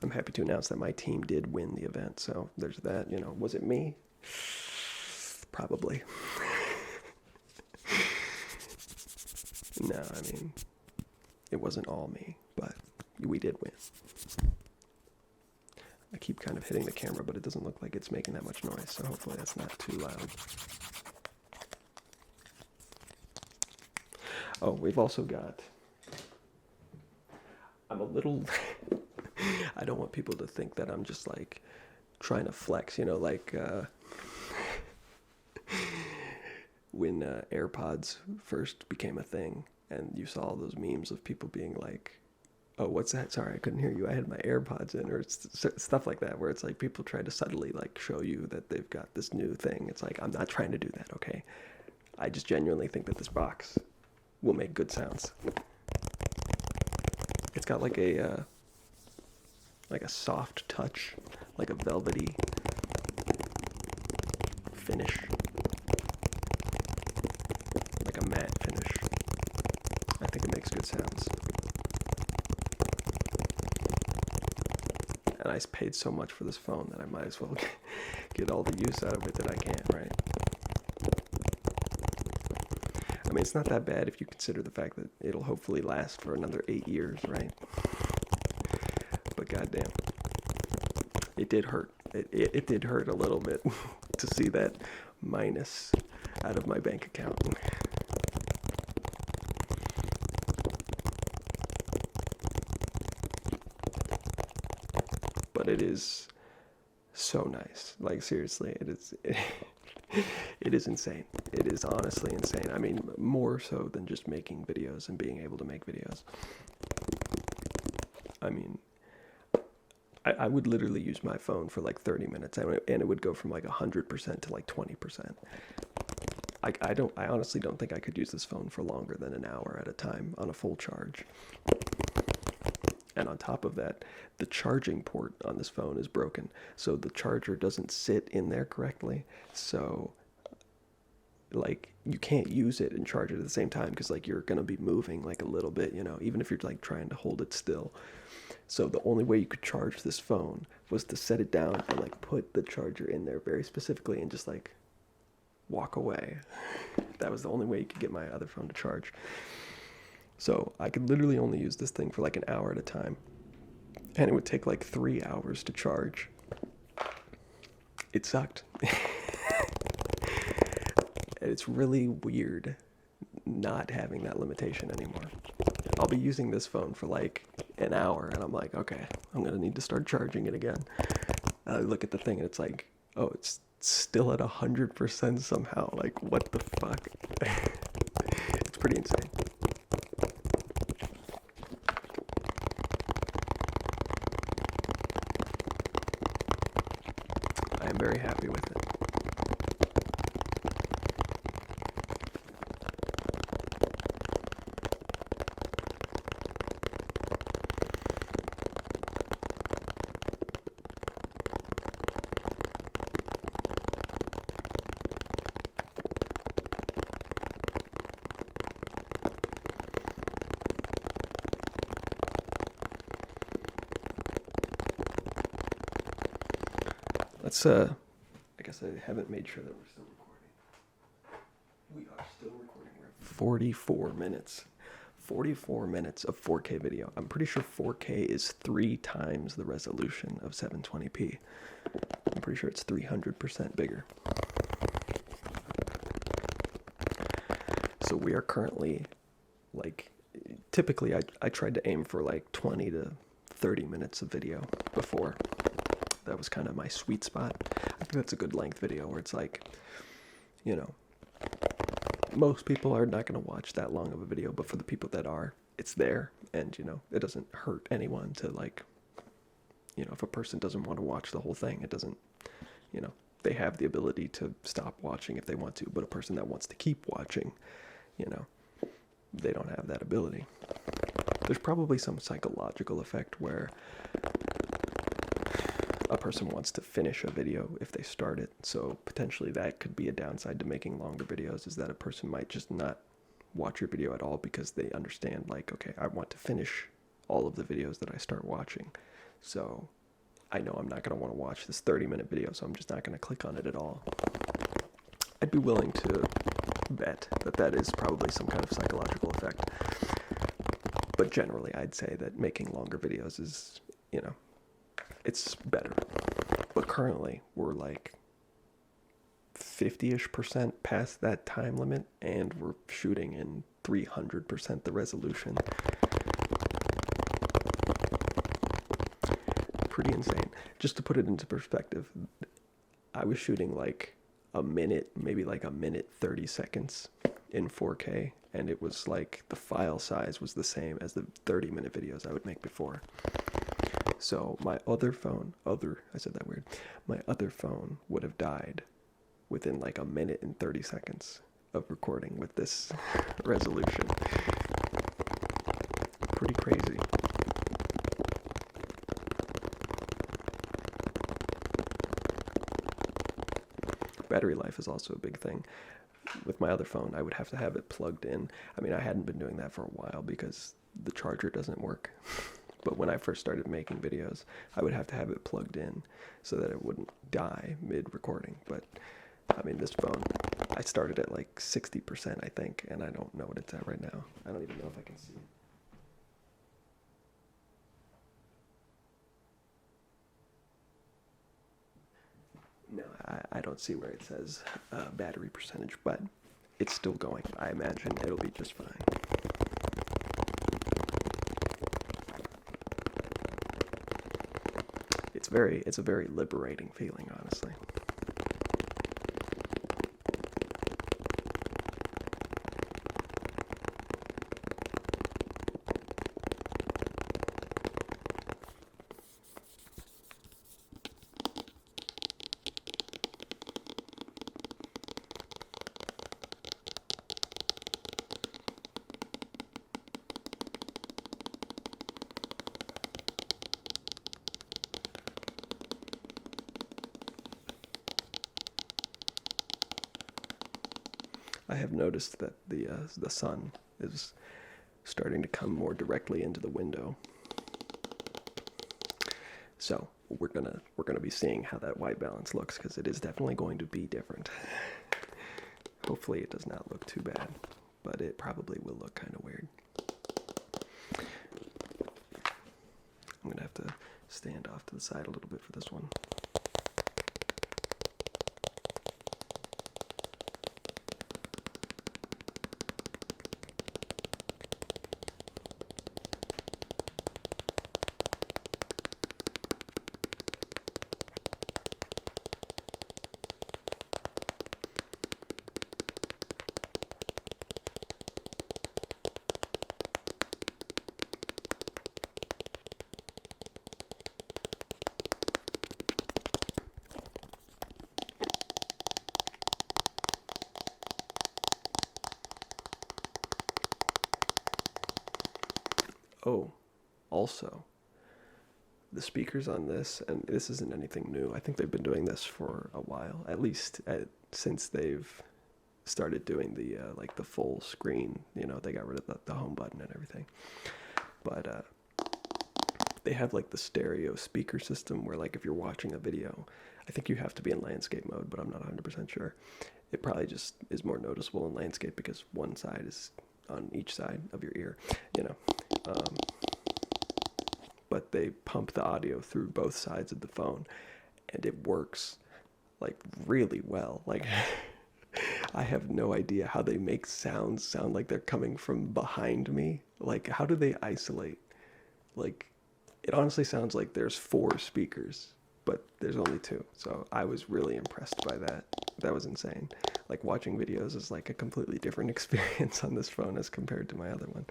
I'm happy to announce that my team did win the event, so there's that. You know, was it me? Probably. No, I mean, it wasn't all me, but we did win. I keep kind of hitting the camera, but it doesn't look like it's making that much noise, so hopefully that's not too loud. Oh, we've also got... I'm a little... I don't want people to think that I'm just, like, trying to flex, you know, like... when AirPods first became a thing, and you saw all those memes of people being like, oh, what's that? Sorry, I couldn't hear you. I had my AirPods in, or stuff like that, where it's like people try to subtly like show you that they've got this new thing. It's like, I'm not trying to do that, okay? I just genuinely think that this box will make good sounds. It's got like a soft touch, like a velvety finish, like a matte finish. I think it makes good sounds. And I paid so much for this phone that I might as well get all the use out of it that I can, right? I mean, it's not that bad if you consider the fact that it'll hopefully last for another 8 years, right? But goddamn, it did hurt. It did hurt a little bit to see that minus out of my bank account. But it is so nice. Like, seriously, it is insane. It is honestly insane. I mean, more so than just making videos and being able to make videos. I mean, I would literally use my phone for like 30 minutes, and it would go from like 100% to like 20%. I honestly don't think I could use this phone for longer than an hour at a time on a full charge. And on top of that, the charging port on this phone is broken, so the charger doesn't sit in there correctly. So, like, you can't use it and charge it at the same time, because like you're gonna be moving like a little bit, you know, even if you're like trying to hold it still. So the only way you could charge this phone was to set it down and like put the charger in there very specifically and just like walk away. That was the only way you could get my other phone to charge. So I could literally only use this thing for like an hour at a time. And it would take like 3 hours to charge. It sucked. And it's really weird not having that limitation anymore. I'll be using this phone for like an hour and I'm like, okay, I'm gonna need to start charging it again. I look at the thing and it's like, oh, it's still at 100% somehow. Like, what the fuck? It's pretty insane. I am very happy with it. Let's, I guess I haven't made sure that we're still recording. We are still recording. We're at 44 minutes. 44 minutes of 4K video. I'm pretty sure 4K is 3 times the resolution of 720p. I'm pretty sure it's 300% bigger. So we are currently, like, typically I tried to aim for like 20 to 30 minutes of video before. That was kind of my sweet spot. I think that's a good length video where it's like, you know, most people are not going to watch that long of a video, but for the people that are, it's there. And, you know, it doesn't hurt anyone to, like, you know, if a person doesn't want to watch the whole thing, it doesn't you know, they have the ability to stop watching if they want to, but a person that wants to keep watching, you know, they don't have that ability. There's probably some psychological effect where a person wants to finish a video if they start it. So potentially that could be a downside to making longer videos, is that a person might just not watch your video at all because they understand, like, okay, I want to finish all of the videos that I start watching. So I know I'm not going to want to watch this 30-minute video, so I'm just not going to click on it at all. I'd be willing to bet that that is probably some kind of psychological effect. But generally, I'd say that making longer videos is, you know, it's better. But currently, we're like 50-ish% past that time limit, and we're shooting in 300% the resolution. Pretty insane. Just to put it into perspective, I was shooting like a minute, maybe like a minute 30 seconds in 4K, and it was like the file size was the same as the 30-minute videos I would make before. So my other phone, I said that weird, my other phone would have died within like a minute and 30 seconds of recording with this resolution. Pretty crazy. Battery life is also a big thing. With my other phone, I would have to have it plugged in. I mean, I hadn't been doing that for a while because the charger doesn't work. But when I first started making videos, I would have to have it plugged in so that it wouldn't die mid-recording. But, I mean, this phone, I started at like 60%, I think, and I don't know what it's at right now. I don't even know if I can see it. No, I don't see where it says battery percentage, but it's still going. I imagine it'll be just fine. It's a very liberating feeling, honestly. I have noticed that the sun is starting to come more directly into the window. So we're gonna be seeing how that white balance looks, because it is definitely going to be different. Hopefully it does not look too bad, but it probably will look kind of weird. I'm gonna have to stand off to the side a little bit for this one. Oh, also, the speakers on this, and this isn't anything new, I think they've been doing this for a while, at least since they've started doing the like the full screen, you know, they got rid of the home button and everything. But they have like the stereo speaker system where, like, if you're watching a video, I think you have to be in landscape mode, but I'm not 100% sure. It probably just is more noticeable in landscape because one side is on each side of your ear, you know. But they pump the audio through both sides of the phone, and it works like really well. Like, I have no idea how they make sounds sound like they're coming from behind me. Like, how do they isolate? Like, it honestly sounds like there's 4 speakers, but there's only 2. So I was really impressed by that. That was insane. Like, watching videos is like a completely different experience on this phone as compared to my other one.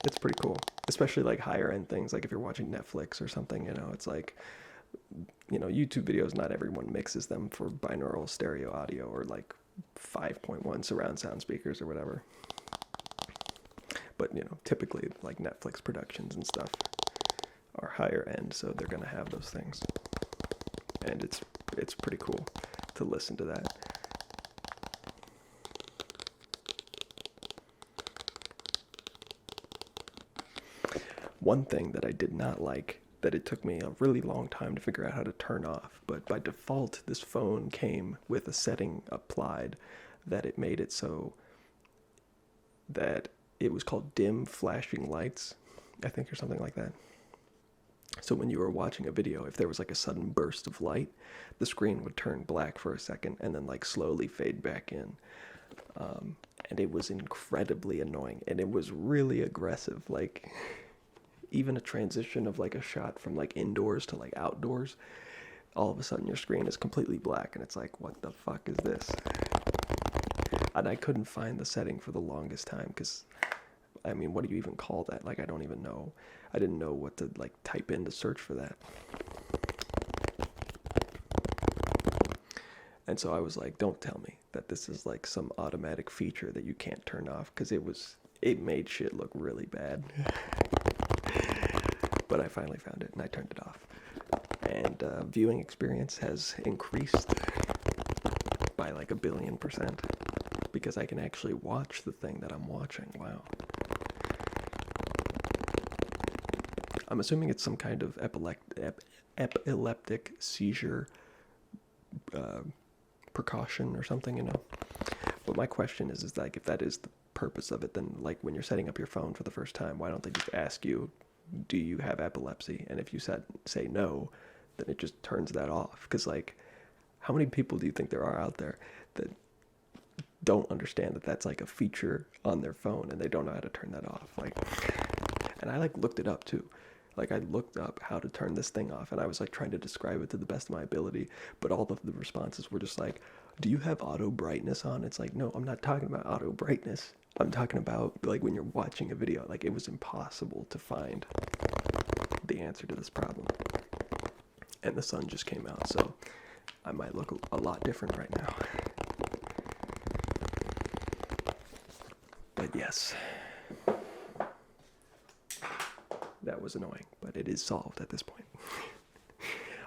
It's pretty cool, especially like higher end things. Like if you're watching Netflix or something, you know, it's like YouTube videos, not everyone mixes them for binaural stereo audio or like 5.1 surround sound speakers or whatever. But, typically like Netflix productions and stuff are higher end, so they're going to have those things. And it's pretty cool to listen to that. One thing that I did not like, that it took me a really long time to figure out how to turn off, but by default this phone came with a setting applied that it made it so that it was called dim flashing lights, I think, or something like that. So when you were watching a video, if there was like a sudden burst of light, the screen would turn black for a second and then like slowly fade back in. And it was incredibly annoying, and it was really aggressive. Like, even a transition of like a shot from like indoors to like outdoors, all of a sudden your screen is completely black, and it's like, what the fuck is this? And I couldn't find the setting for the longest time, because, I mean, what do you even call that? Like, I don't even know. I didn't know what to like type in to search for that. And so I was like, don't tell me that this is like some automatic feature that you can't turn off, because it made shit look really bad. But I finally found it and I turned it off. And viewing experience has increased by like 1,000,000,000%, because I can actually watch the thing that I'm watching. Wow. I'm assuming it's some kind of epileptic seizure precaution or something, But my question is like, if that is the purpose of it, then like when you're setting up your phone for the first time, why don't they just ask you, do you have epilepsy? And if you say no, then it just turns that off. Because like, how many people do you think there are out there that don't understand that that's like a feature on their phone and they don't know how to turn that off? Like, and I like looked it up too. Like, I looked up how to turn this thing off, and I was like trying to describe it to the best of my ability, but all of the responses were just like, do you have auto brightness on? It's like, no, I'm not talking about auto brightness. I'm talking about like when you're watching a video. Like, it was impossible to find the answer to this problem. And the sun just came out, so I might look a lot different right now. But yes, that was annoying, but it is solved at this point.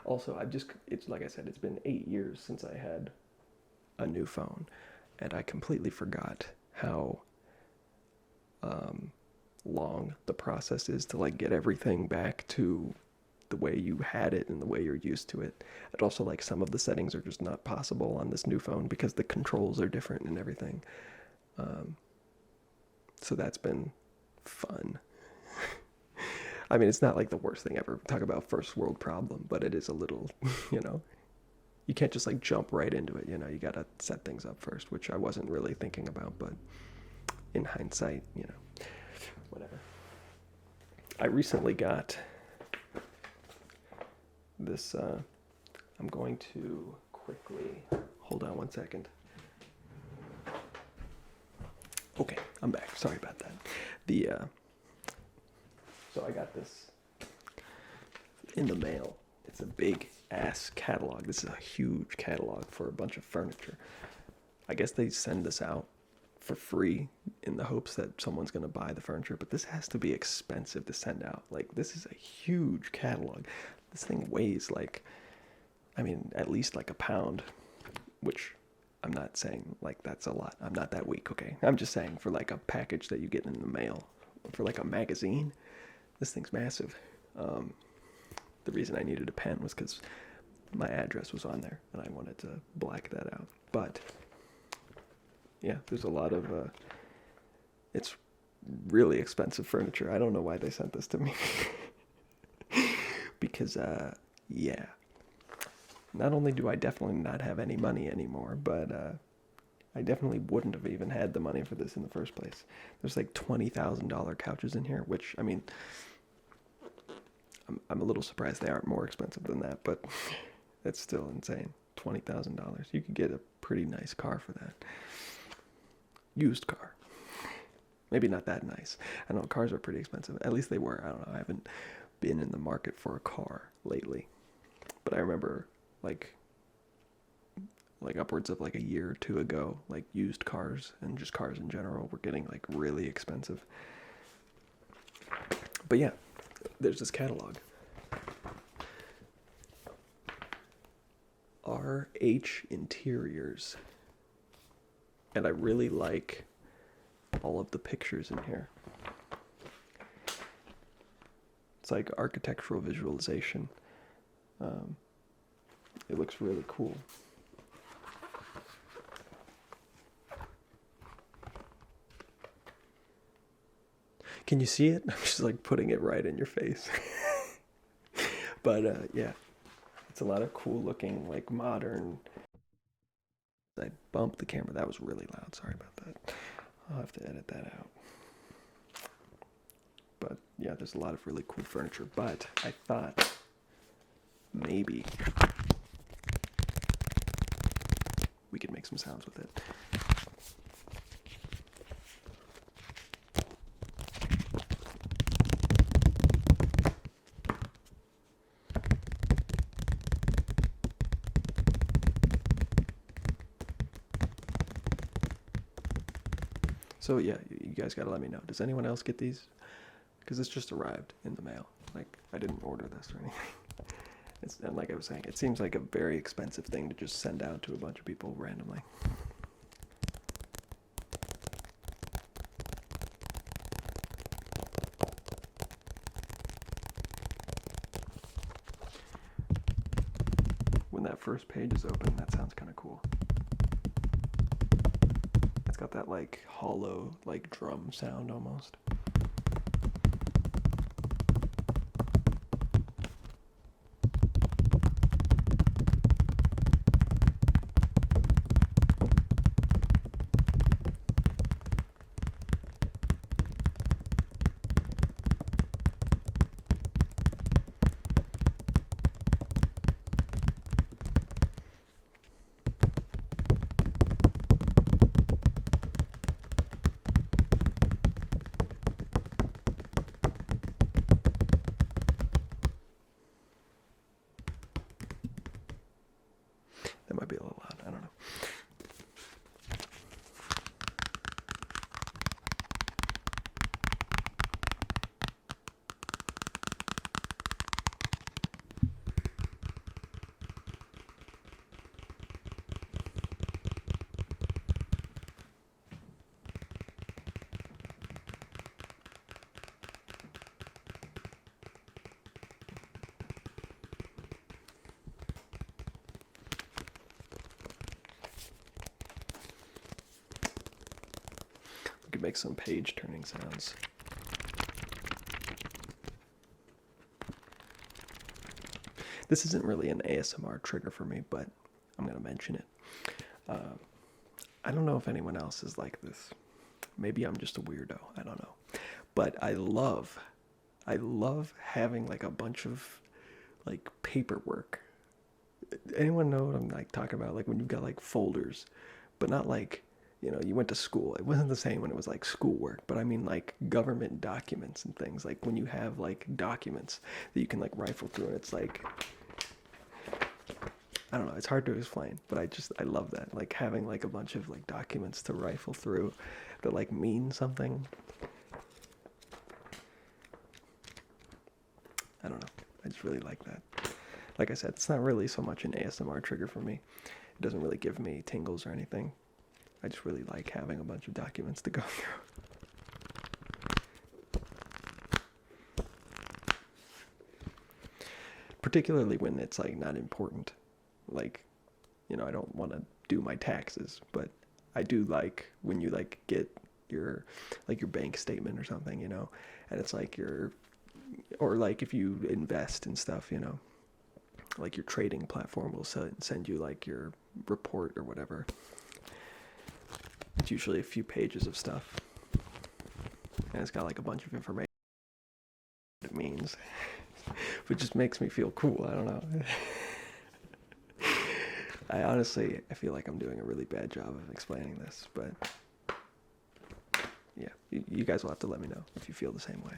Also, it's like I said, it's been 8 years since I had a new phone, and I completely forgot how long the process is to like get everything back to the way you had it and the way you're used to it. And also, like, some of the settings are just not possible on this new phone because the controls are different and everything. So that's been fun. I mean, it's not like the worst thing ever. Talk about first world problem, but it is a little, you can't just like jump right into it. You gotta set things up first, which I wasn't really thinking about, but in hindsight, whatever. I recently got this, I'm going to quickly, hold on one second. Okay, I'm back. Sorry about that. So I got this in the mail. It's a big ass catalog. This is a huge catalog for a bunch of furniture. I guess they send this out for free in the hopes that someone's going to buy the furniture, but this has to be expensive to send out. Like, this is a huge catalog. This thing weighs like, at least like a pound, which I'm not saying like that's a lot. I'm not that weak, okay? I'm just saying for like a package that you get in the mail, for like a magazine, this thing's massive. The reason I needed a pen was because my address was on there and I wanted to black that out. But yeah, there's a lot of, it's really expensive furniture. I don't know why they sent this to me. Because, yeah. Not only do I definitely not have any money anymore, but I definitely wouldn't have even had the money for this in the first place. There's like $20,000 couches in here, which, I'm a little surprised they aren't more expensive than that, but that's still insane. $20,000. You could get a pretty nice car for that. Used car. Maybe not that nice. I know cars are pretty expensive. At least they were. I don't know. I haven't been in the market for a car lately. But I remember like upwards of like a year or two ago, like used cars and just cars in general were getting like really expensive. But yeah, there's this catalog. RH Interiors. And I really like all of the pictures in here. It's like architectural visualization. It looks really cool. Can you see it? I'm just like putting it right in your face. But yeah, it's a lot of cool looking, like modern. I bumped the camera. That was really loud. Sorry about that. I'll have to edit that out. But yeah, there's a lot of really cool furniture. But I thought maybe we could make some sounds with it. So yeah, you guys gotta let me know. Does anyone else get these? Because this just arrived in the mail. Like, I didn't order this or anything. And like I was saying, it seems like a very expensive thing to just send out to a bunch of people randomly. When that first page is open, that sounds kind of cool. It's got that like hollow, like drum sound almost. That might be a little loud. I don't know. We could make some page turning sounds. This isn't really an ASMR trigger for me, but I'm going to mention it. I don't know if anyone else is like this. Maybe I'm just a weirdo. I don't know. But I love having like a bunch of like paperwork. Anyone know what I'm like talking about? Like when you've got like folders, but not like, you know, you went to school. It wasn't the same when it was like schoolwork, but I mean like government documents and things. Like when you have like documents that you can like rifle through, and it's like, I don't know, it's hard to explain, but I love that. Like having like a bunch of like documents to rifle through that like mean something. I don't know. I just really like that. Like I said, it's not really so much an ASMR trigger for me. It doesn't really give me tingles or anything. I just really like having a bunch of documents to go through. Particularly when it's like not important. Like, you know, I don't want to do my taxes, but I do like when you like get your like your bank statement or something, you know, and it's like or like if you invest in stuff, you know, like your trading platform will send you like your report or whatever. It's usually a few pages of stuff, and it's got like a bunch of information. What it means, which just makes me feel cool. I don't know. I feel like I'm doing a really bad job of explaining this, but yeah, you guys will have to let me know if you feel the same way.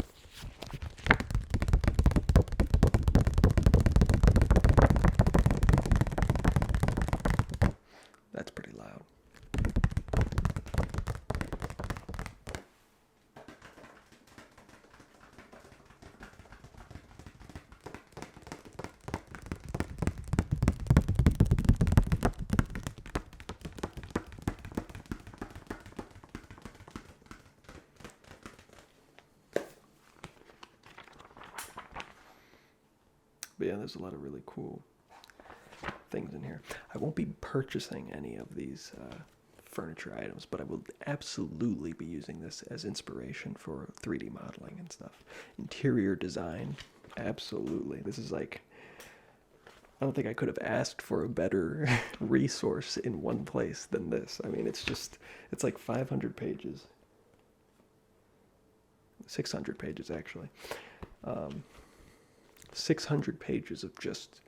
But yeah, there's a lot of really cool things in here. I won't be purchasing any of these furniture items, but I will absolutely be using this as inspiration for 3D modeling and stuff. Interior design, absolutely. This is like, I don't think I could have asked for a better resource in one place than this. I mean, it's like 500 pages. 600 pages, actually. 600 pages of just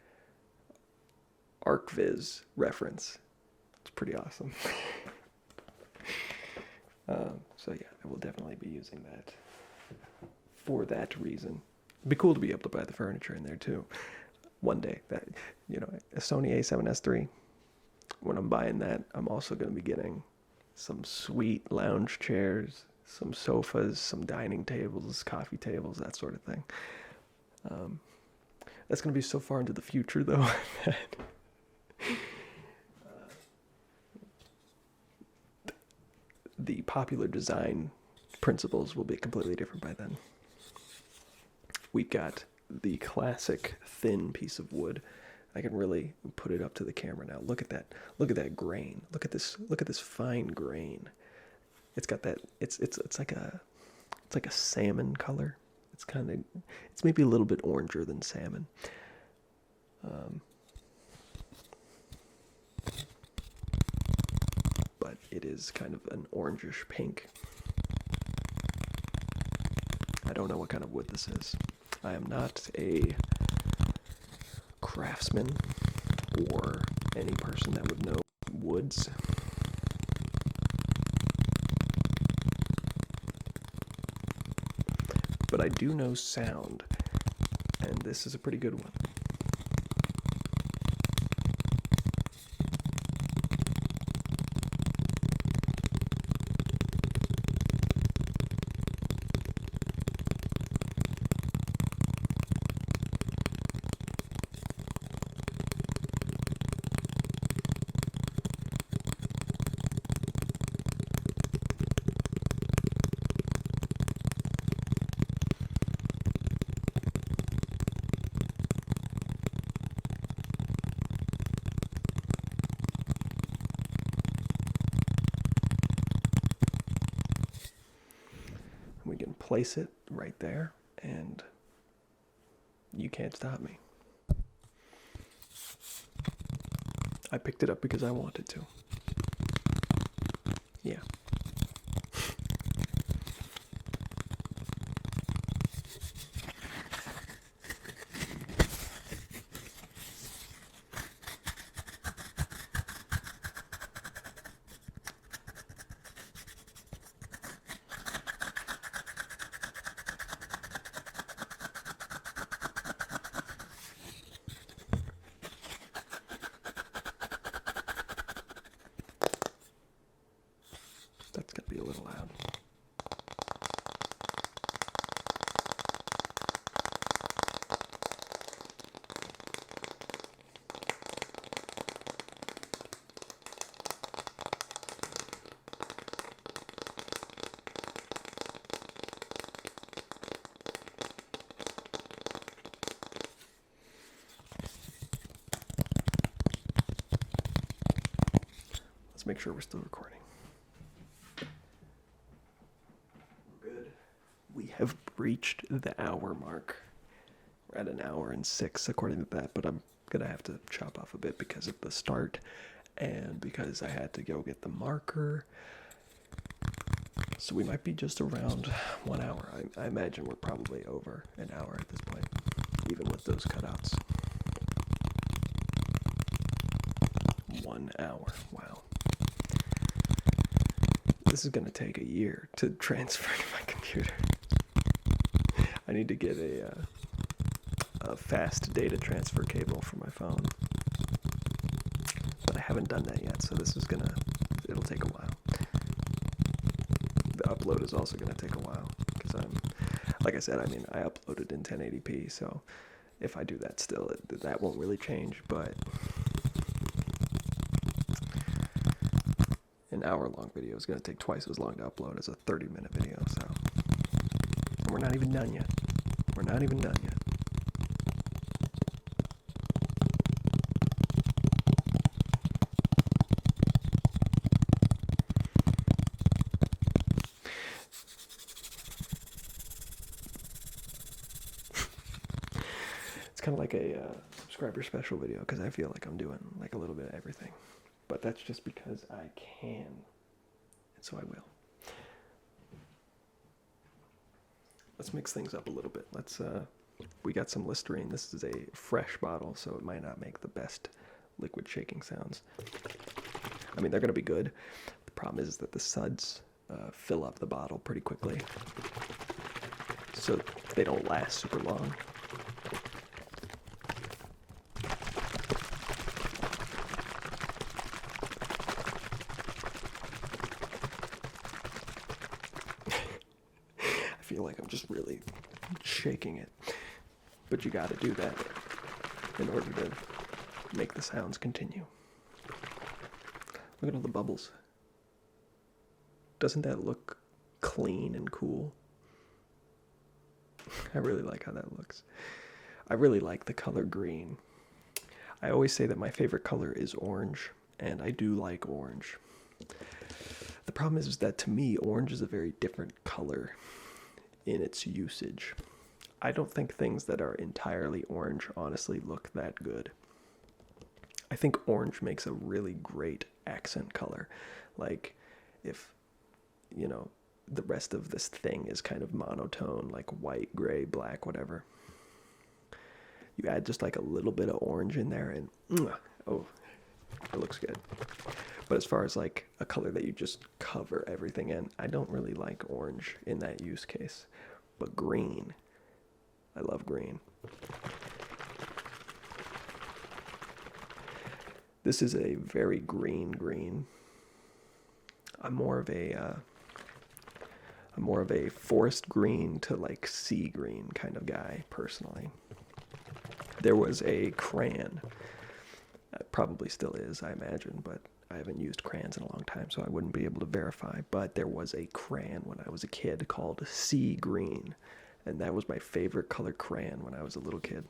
ArcViz reference. It's pretty awesome. So yeah, I will definitely be using that for that reason. It'd be cool to be able to buy the furniture in there too. One day, that, you know, a Sony a7S III. When I'm buying that, I'm also going to be getting some sweet lounge chairs, some sofas, some dining tables, coffee tables, that sort of thing. That's going to be so far into the future, though, that the popular design principles will be completely different by then. We got the classic thin piece of wood. I can really put it up to the camera now. Look at that. Look at that grain. Look at this fine grain. It's got that. It's like a salmon color. It's maybe a little bit oranger than salmon. But it is kind of an orangish pink. I don't know what kind of wood this is. I am not a craftsman or any person that would know woods. But I do know sound, and this is a pretty good one. We can place it right there, and you can't stop me. I picked it up because I wanted to. Yeah. That's going to be a little loud. Let's make sure we're still recording. We have reached the hour mark. We're at 1 hour and 6 according to that, but I'm gonna have to chop off a bit because of the start and because I had to go get the marker. So we might be just around 1 hour. I imagine we're probably over 1 hour at this point, even with those cutouts. 1 hour, wow. This is gonna take a year to transfer to my computer. I need to get a fast data transfer cable for my phone, but I haven't done that yet, so it'll take a while. The upload is also gonna take a while, because like I said, I mean, I uploaded in 1080p, so if I do that still, that won't really change, but an hour-long video is gonna take twice as long to upload as a 30-minute video, so. We're not even done yet. We're not even done yet. kind of like a subscriber special video because I feel like I'm doing like a little bit of everything. But that's just because I can, and so I will. Let's mix things up a little bit. We got some Listerine. This is a fresh bottle, so it might not make the best liquid shaking sounds. I mean, they're going to be good. The problem is that the suds fill up the bottle pretty quickly, so they don't last super long. I feel like I'm just really shaking it, but you got to do that in order to make the sounds continue. Look at all the bubbles. Doesn't that look clean and cool? I really like how that looks. I really like the color green. I always say that my favorite color is orange, and I do like orange. The problem is that to me, orange is a very different color in its usage. I don't think things that are entirely orange honestly look that good. I think orange makes a really great accent color. Like if, you know, the rest of this thing is kind of monotone, like white, gray, black, whatever. You add just like a little bit of orange in there and, oh, it looks good. But as far as like a color that you just cover everything in, I don't really like orange in that use case. But green, I love green. This is a very green. I'm more of a forest green to like sea green kind of guy, personally. There was a crayon, probably still is, I imagine, but I haven't used crayons in a long time, so I wouldn't be able to verify. But there was a crayon when I was a kid called Sea Green, and that was my favorite color crayon when I was a little kid.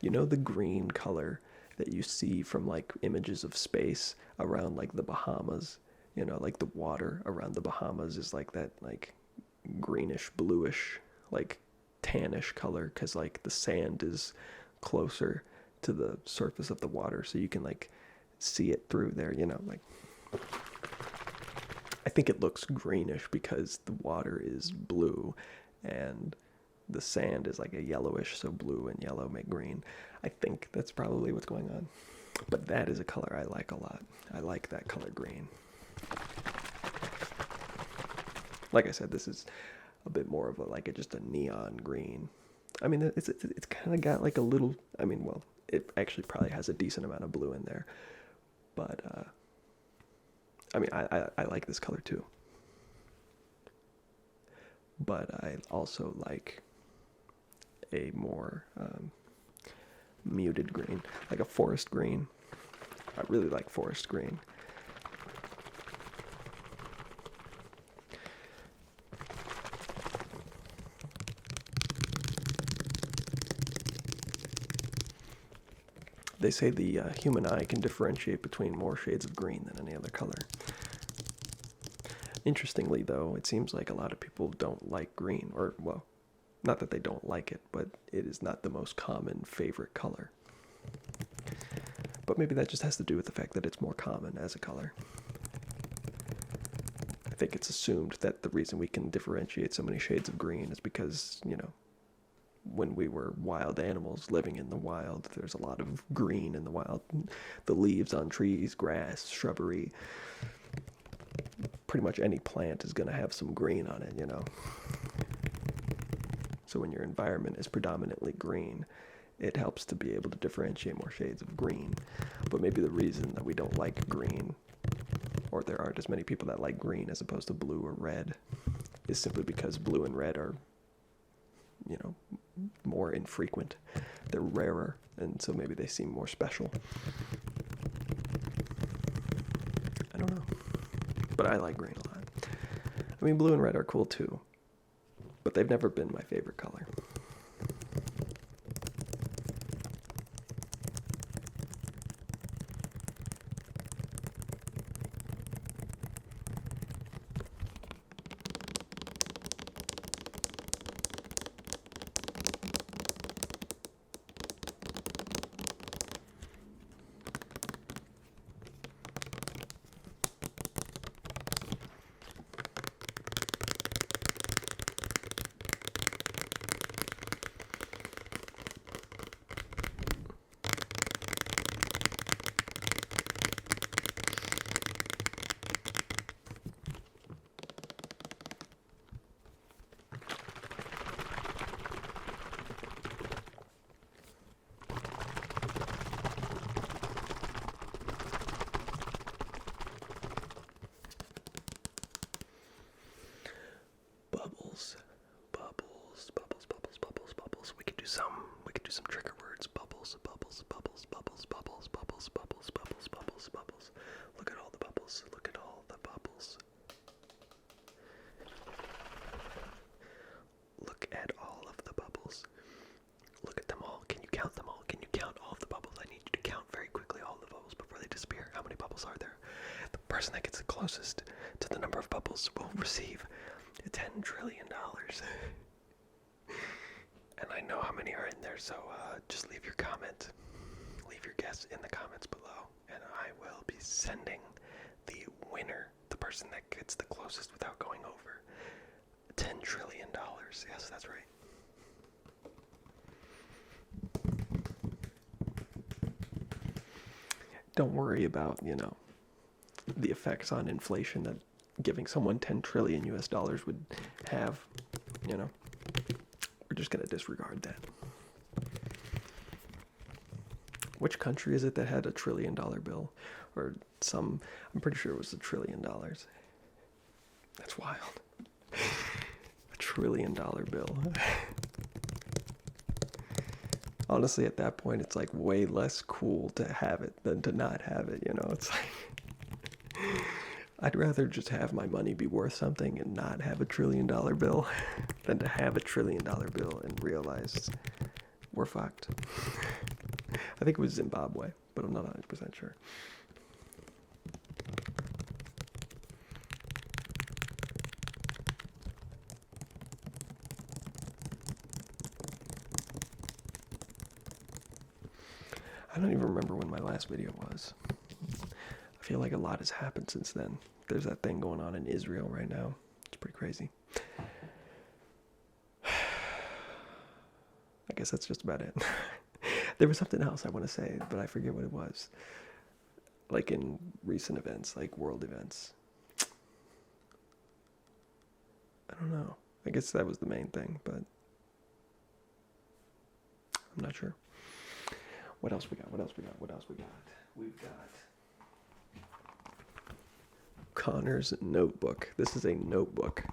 You know the green color that you see from like images of space around like the Bahamas? You know, like the water around the Bahamas is like that like greenish, bluish, like tannish color because like the sand is closer to the surface of the water, so you can like see it through there, you know, like I think it looks greenish because the water is blue and the sand is like a yellowish, so blue and yellow make green. I think that's probably what's going on. But that is a color I like a lot. I like that color green. Like I said, this is a bit more of just a neon green. I mean, it's kind of got like a little, I mean, well, it actually probably has a decent amount of blue in there. But, I mean, I like this color too. But I also like a more muted green, like a forest green. I really like forest green. They say the human eye can differentiate between more shades of green than any other color. Interestingly, though, it seems like a lot of people don't like green, or, well, not that they don't like it, but it is not the most common favorite color. But maybe that just has to do with the fact that it's more common as a color. I think it's assumed that the reason we can differentiate so many shades of green is because, you know, when we were wild animals living in the wild, there's a lot of green in the wild. The leaves on trees, grass, shrubbery, pretty much any plant is going to have some green on it, you know. So when your environment is predominantly green, it helps to be able to differentiate more shades of green. But maybe the reason that we don't like green, or there aren't as many people that like green as opposed to blue or red, is simply because blue and red are, you know, more infrequent. They're rarer, and so maybe they seem more special. I don't know. But I like green a lot. I mean, blue and red are cool too, but they've never been my favorite color. some trigger words. Bubbles, bubbles, bubbles, bubbles, bubbles, bubbles, bubbles, bubbles, bubbles, bubbles. Look at all the bubbles. Look at all the bubbles. Look at all of the bubbles. Look at them all. Can you count them all? Can you count all of the bubbles? I need you to count very quickly all the bubbles before they disappear. How many bubbles are there? The person that gets the closest to the number of bubbles will receive $10 trillion. And I know how many are in there, so just leave your comment. Leave your guess in the comments below, and I will be sending the winner, the person that gets the closest without going over, $10 trillion. Yes, that's right. Don't worry about, the effects on inflation that giving someone 10 trillion US dollars would have, We're just going to disregard that. Which country is it that had $1 trillion bill? I'm pretty sure it was $1 trillion. That's wild. $1 trillion bill. Honestly, at that point, it's like way less cool to have it than to not have it, It's like, I'd rather just have my money be worth something and not have $1 trillion bill than to have $1 trillion bill and realize we're fucked. I think it was Zimbabwe, but I'm not 100% sure. I don't even remember when my last video was. I feel like a lot has happened since then. There's that thing going on in Israel right now. It's pretty crazy. I guess that's just about it. There was something else I want to say, but I forget what it was. Like in recent events, like world events. I don't know. I guess that was the main thing, but I'm not sure. What else we got? We've got Connor's notebook. This is a notebook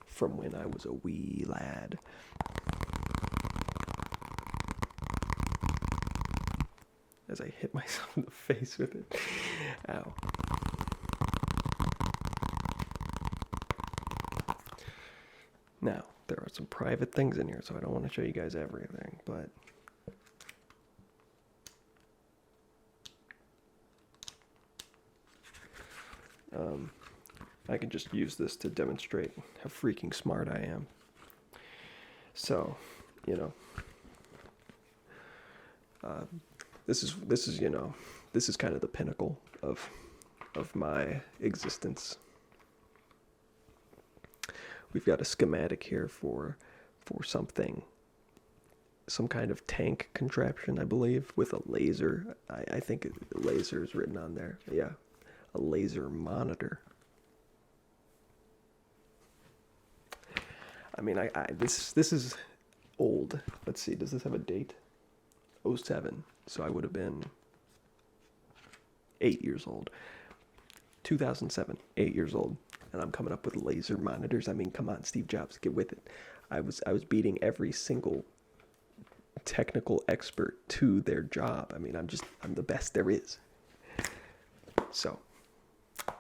from when I was a wee lad. As I hit myself in the face with it. Ow. Now, there are some private things in here, so I don't want to show you guys everything, but I can just use this to demonstrate how freaking smart I am. So, this is kind of the pinnacle of my existence. We've got a schematic here for something, some kind of tank contraption, I believe, with a laser. I think laser is written on there. Yeah, a laser monitor. I mean, this is old. Let's see, does this have a date? 07. So I would have been 8 years old. 2007, 8 years old. And I'm coming up with laser monitors. I mean, come on, Steve Jobs, get with it. I was beating every single technical expert to their job. I mean, I'm the best there is. So,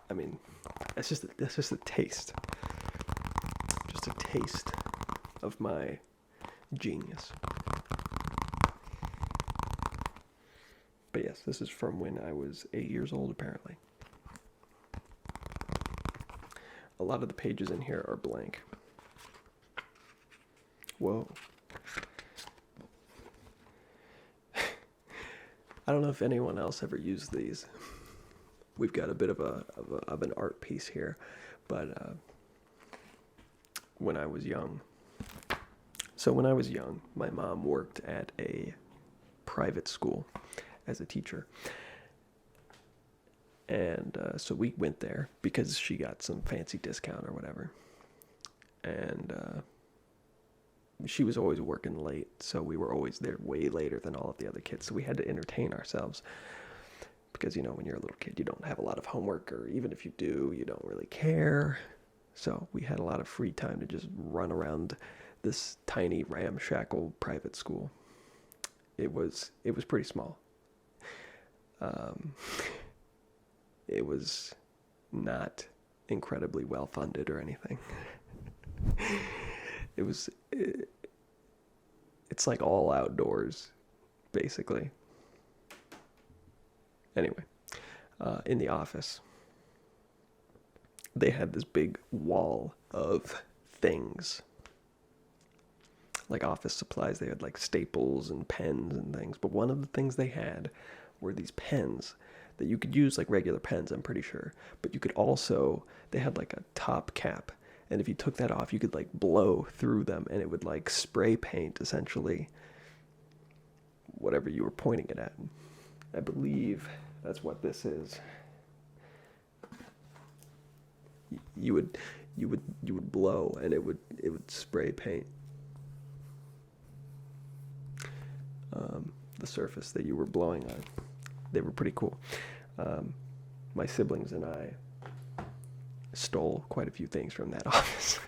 I mean, that's just a taste. Just a taste of my genius. But yes, this is from when I was 8 years old, apparently. A lot of the pages in here are blank. Whoa. I don't know if anyone else ever used these. We've got a bit of an art piece here, but when I was young. So when I was young, my mom worked at a private school as a teacher. And so we went there because she got some fancy discount or whatever. And she was always working late, so we were always there way later than all of the other kids. So we had to entertain ourselves. Because, when you're a little kid, you don't have a lot of homework, or even if you do, you don't really care. So we had a lot of free time to just run around this tiny ramshackle private school. It was pretty small. It was not incredibly well funded or anything. It's like all outdoors, basically. Anyway, in the office, they had this big wall of things. Like office supplies, they had like staples and pens and things. But one of the things they had were these pens that you could use like regular pens, I'm pretty sure. But you could also, they had like a top cap. And if you took that off, you could like blow through them and it would like spray paint essentially whatever you were pointing it at. I believe that's what this is. You would blow and it would spray paint the surface that you were blowing on. They were pretty cool. My siblings and I stole quite a few things from that office.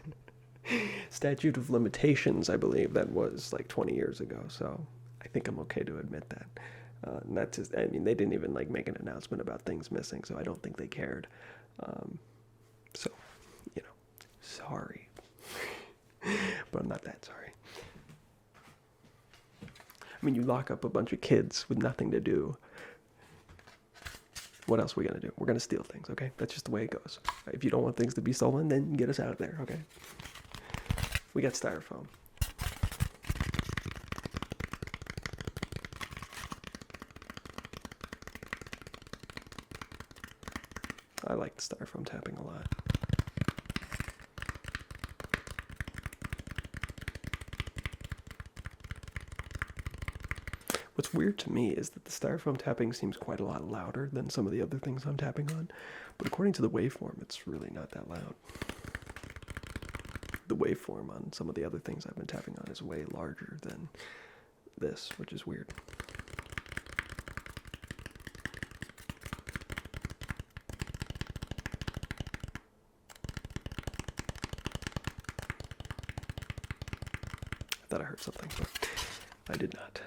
Statute of limitations, I believe that was like 20 years ago, so I think I'm okay to admit that. Not just, I mean, they didn't even like make an announcement about things missing, so I don't think they cared. So, you know, sorry. But I'm not that sorry. I mean, you lock up a bunch of kids with nothing to do. What else are we going to do? We're going to steal things, okay? That's just the way it goes. If you don't want things to be stolen, then get us out of there, okay? We got styrofoam. I like the styrofoam tapping a lot. What's weird to me is that the styrofoam tapping seems quite a lot louder than some of the other things I'm tapping on. But according to the waveform, it's really not that loud. The waveform on some of the other things I've been tapping on is way larger than this, which is weird. I thought I heard something, but I did not.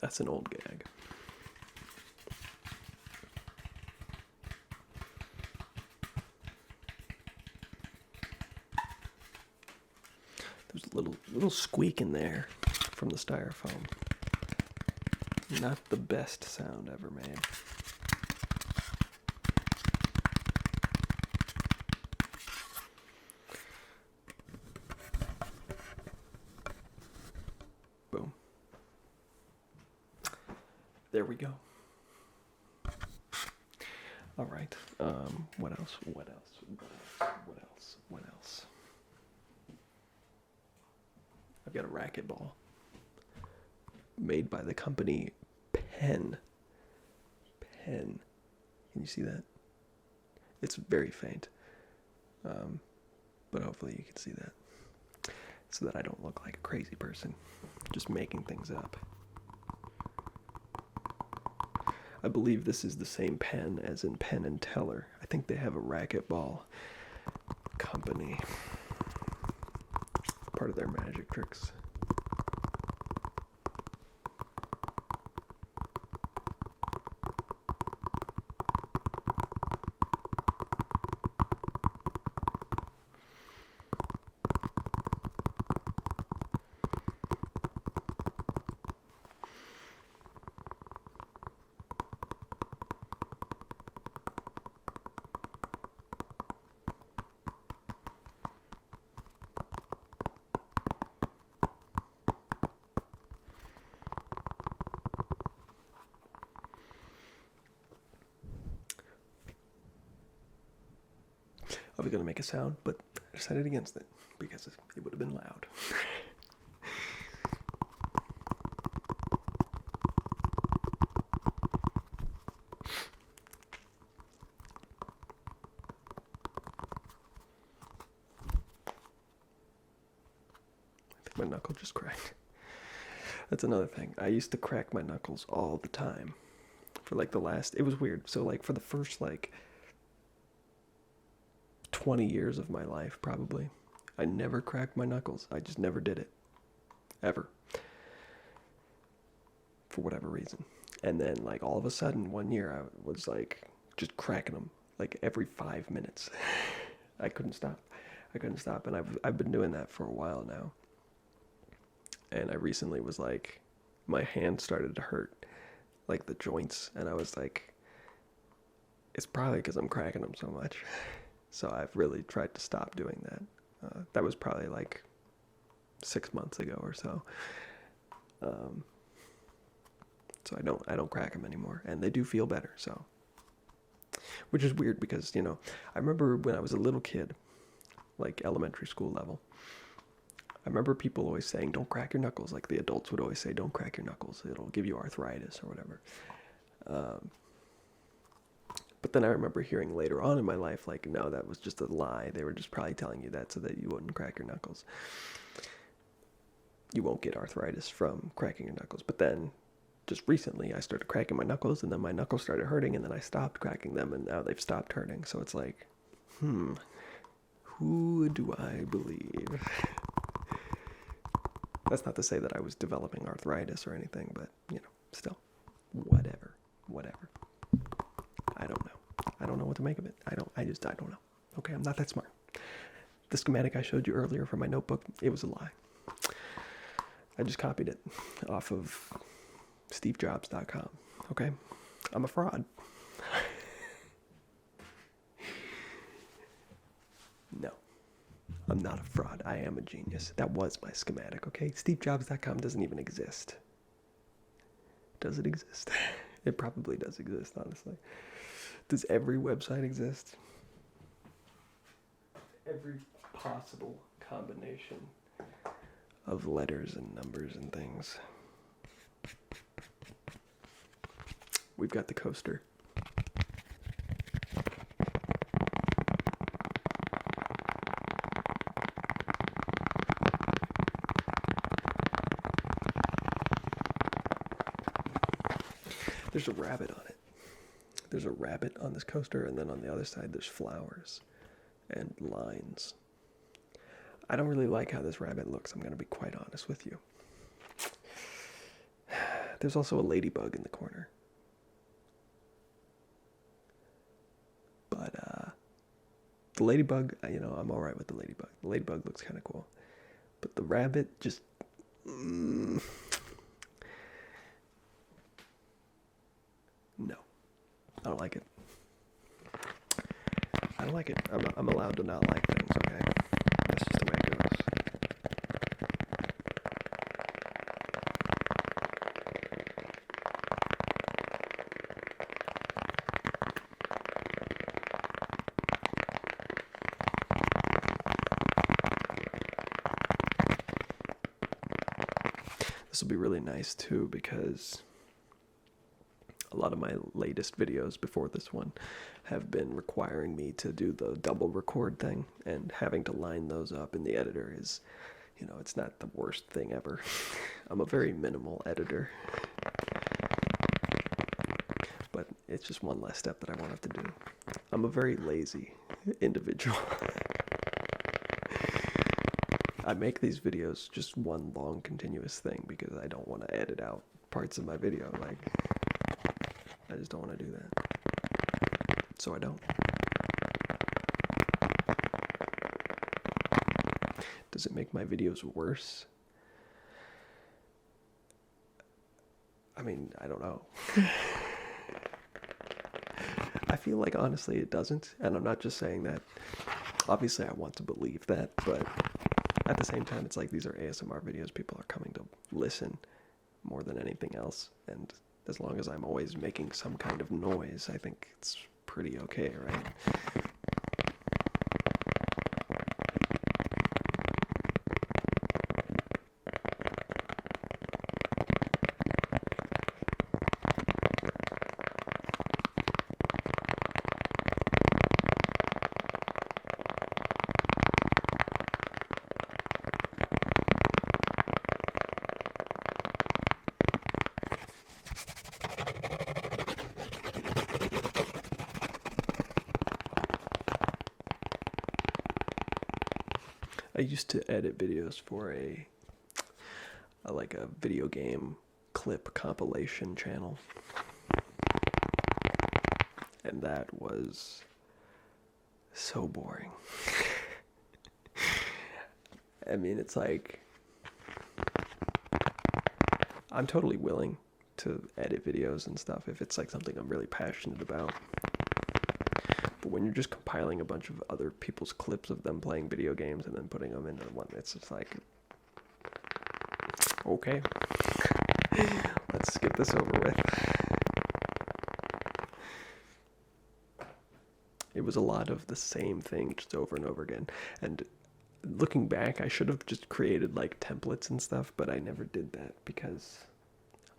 That's an old gag. There's a little squeak in there from the styrofoam. Not the best sound ever made. Boom. There we go. All right. What else? What else? What else? What else? What else? I've got a racquetball made by the company Pen. Pen. Can you see that? It's very faint. But hopefully you can see that. So that I don't look like a crazy person just making things up. I believe this is the same pen as in Penn and Teller. I think they have a racquetball company. Part of their magic tricks. I was going to make a sound, but I decided against it because it would have been loud. I think my knuckle just cracked. That's another thing. I used to crack my knuckles all the time. For like it was weird. So like for the first like 20 years of my life, probably, I never cracked my knuckles. I just never did it. Ever. For whatever reason. And then like all of a sudden one year I was like just cracking them like every 5 minutes. I couldn't stop. And I've been doing that for a while now. And I recently was like, my hand started to hurt, like the joints, and I was like, it's probably because I'm cracking them so much. So I've really tried to stop doing that. That was probably like 6 months ago or so. So I don't crack them anymore, and they do feel better. So, which is weird because I remember when I was a little kid, like elementary school level. I remember people always saying, don't crack your knuckles. Like the adults would always say, don't crack your knuckles. It'll give you arthritis or whatever. But then I remember hearing later on in my life, like, no, that was just a lie. They were just probably telling you that so that you wouldn't crack your knuckles. You won't get arthritis from cracking your knuckles. But then just recently I started cracking my knuckles, and then my knuckles started hurting, and then I stopped cracking them, and now they've stopped hurting. So it's like, who do I believe? That's not to say that I was developing arthritis or anything, but, still, whatever. I don't know. I don't know what to make of it. I don't know. Okay, I'm not that smart. The schematic I showed you earlier from my notebook, it was a lie. I just copied it off of stevejobs.com, okay? I'm a fraud. No. I'm not a fraud. I am a genius. That was my schematic, okay? stevejobs.com doesn't even exist. Does it exist? It probably does exist, honestly. Does every website exist? Every possible combination of letters and numbers and things. We've got the coaster. There's a rabbit on it. There's a rabbit on this coaster, and then on the other side there's flowers and lines. I don't really like how this rabbit looks, I'm going to be quite honest with you. There's also a ladybug in the corner. But the ladybug, I'm alright with the ladybug. The ladybug looks kind of cool. But the rabbit just... No. I don't like it. I don't like it. I'm allowed to not like things, okay? That's just the way it goes. This will be really nice too, because a lot of my latest videos before this one have been requiring me to do the double record thing, and having to line those up in the editor is, it's not the worst thing ever. I'm a very minimal editor. But it's just one less step that I won't have to do. I'm a very lazy individual. I make these videos just one long continuous thing because I don't want to edit out parts of my video. Like, I just don't want to do that. So I don't. Does it make my videos worse? I mean, I don't know. I feel like, honestly, it doesn't. And I'm not just saying that. Obviously, I want to believe that, but at the same time, it's like these are ASMR videos. People are coming to listen more than anything else. And as long as I'm always making some kind of noise, I think it's pretty okay, right? I used to edit videos for like a video game clip compilation channel. And that was so boring. I mean, it's like, I'm totally willing to edit videos and stuff if it's like something I'm really passionate about. But when you're just compiling a bunch of other people's clips of them playing video games and then putting them into one, it's just like, okay, let's get this over with. It was a lot of the same thing just over and over again. And looking back, I should have just created like templates and stuff, but I never did that because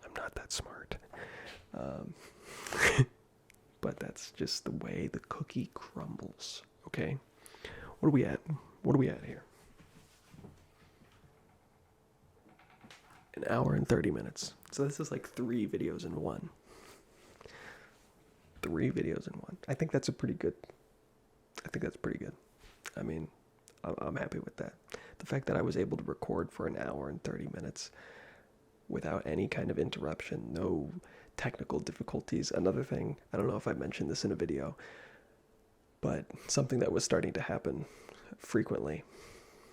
I'm not that smart. But that's just the way the cookie crumbles. Okay, what are we at? What are we at here? An hour and 30 minutes. So this is like 3 videos in one. 3 videos in one. I think that's pretty good. I mean, I'm happy with that. The fact that I was able to record for an hour and 30 minutes without any kind of interruption, no technical difficulties. Another thing, I don't know if I mentioned this in a video, but something that was starting to happen frequently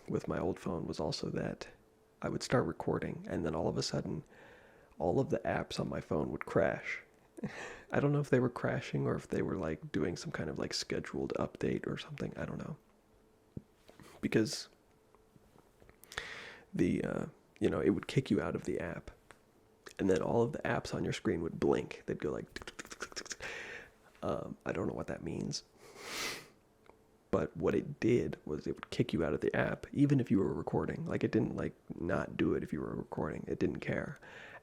with my old phone was also that I would start recording and then all of a sudden all of the apps on my phone would crash. I don't know if they were crashing or if they were like doing some kind of like scheduled update or something. I don't know. Because the, it would kick you out of the app. And then all of the apps on your screen would blink. They'd go like, I don't know what that means. But what it did was it would kick you out of the app, even if you were recording. Like it didn't like not do it if you were recording. It didn't care.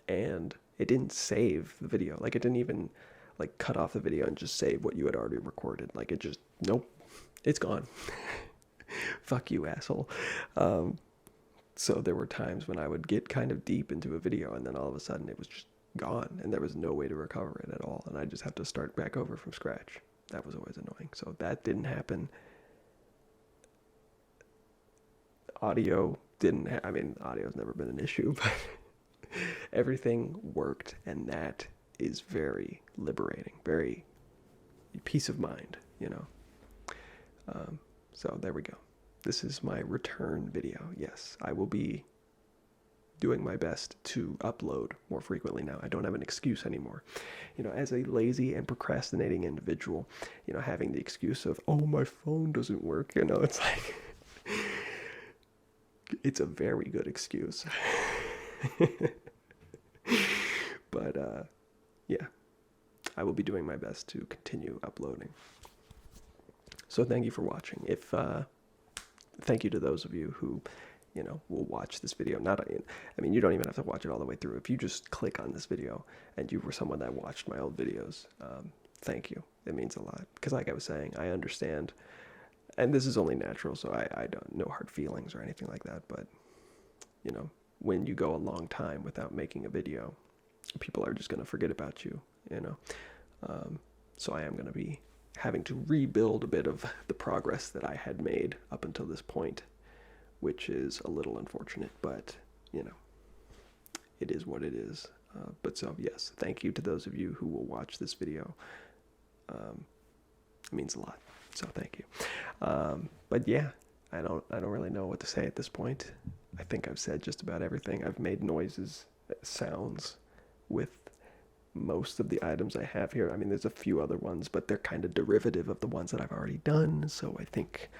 And it didn't save the video. Like it didn't even like cut off the video and just save what you had already recorded. Like it just, nope, it's gone. Fuck you, asshole. So there were times when I would get kind of deep into a video and then all of a sudden it was just gone and there was no way to recover it at all. And I just have to start back over from scratch. That was always annoying. So that didn't happen. Audio didn't, audio's never been an issue, but everything worked, and that is very liberating, very peace of mind, So there we go. This is my return video. Yes, I will be doing my best to upload more frequently now. I don't have an excuse anymore. As a lazy and procrastinating individual, having the excuse of, oh, my phone doesn't work, it's like, it's a very good excuse. But, yeah, I will be doing my best to continue uploading. So thank you for watching. Thank you to those of you who, will watch this video. You don't even have to watch it all the way through. If you just click on this video and you were someone that watched my old videos, thank you. It means a lot. Because like I was saying, I understand, and this is only natural, so I don't, no hard feelings or anything like that, but, when you go a long time without making a video, people are just going to forget about you, So I am going to be having to rebuild a bit of the progress that I had made up until this point, which is a little unfortunate, but, it is what it is. But so, yes, thank you to those of you who will watch this video. It means a lot, so thank you. But yeah, I don't really know what to say at this point. I think I've said just about everything. I've made noises, sounds with most of the items I have here. There's a few other ones, but they're kind of derivative of the ones that I've already done, so I think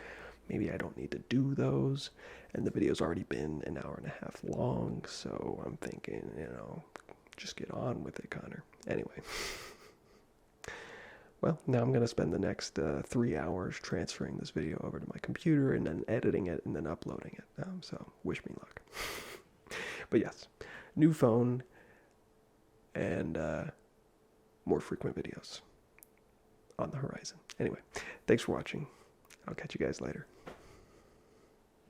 maybe I don't need to do those. And the video's already been an hour and a half long, so I'm thinking, just get on with it, Connor. Anyway. Well, now I'm going to spend the next 3 hours transferring this video over to my computer and then editing it and then uploading it. So wish me luck. But yes, new phone and more frequent videos on the horizon. Anyway, thanks for watching. I'll catch you guys later.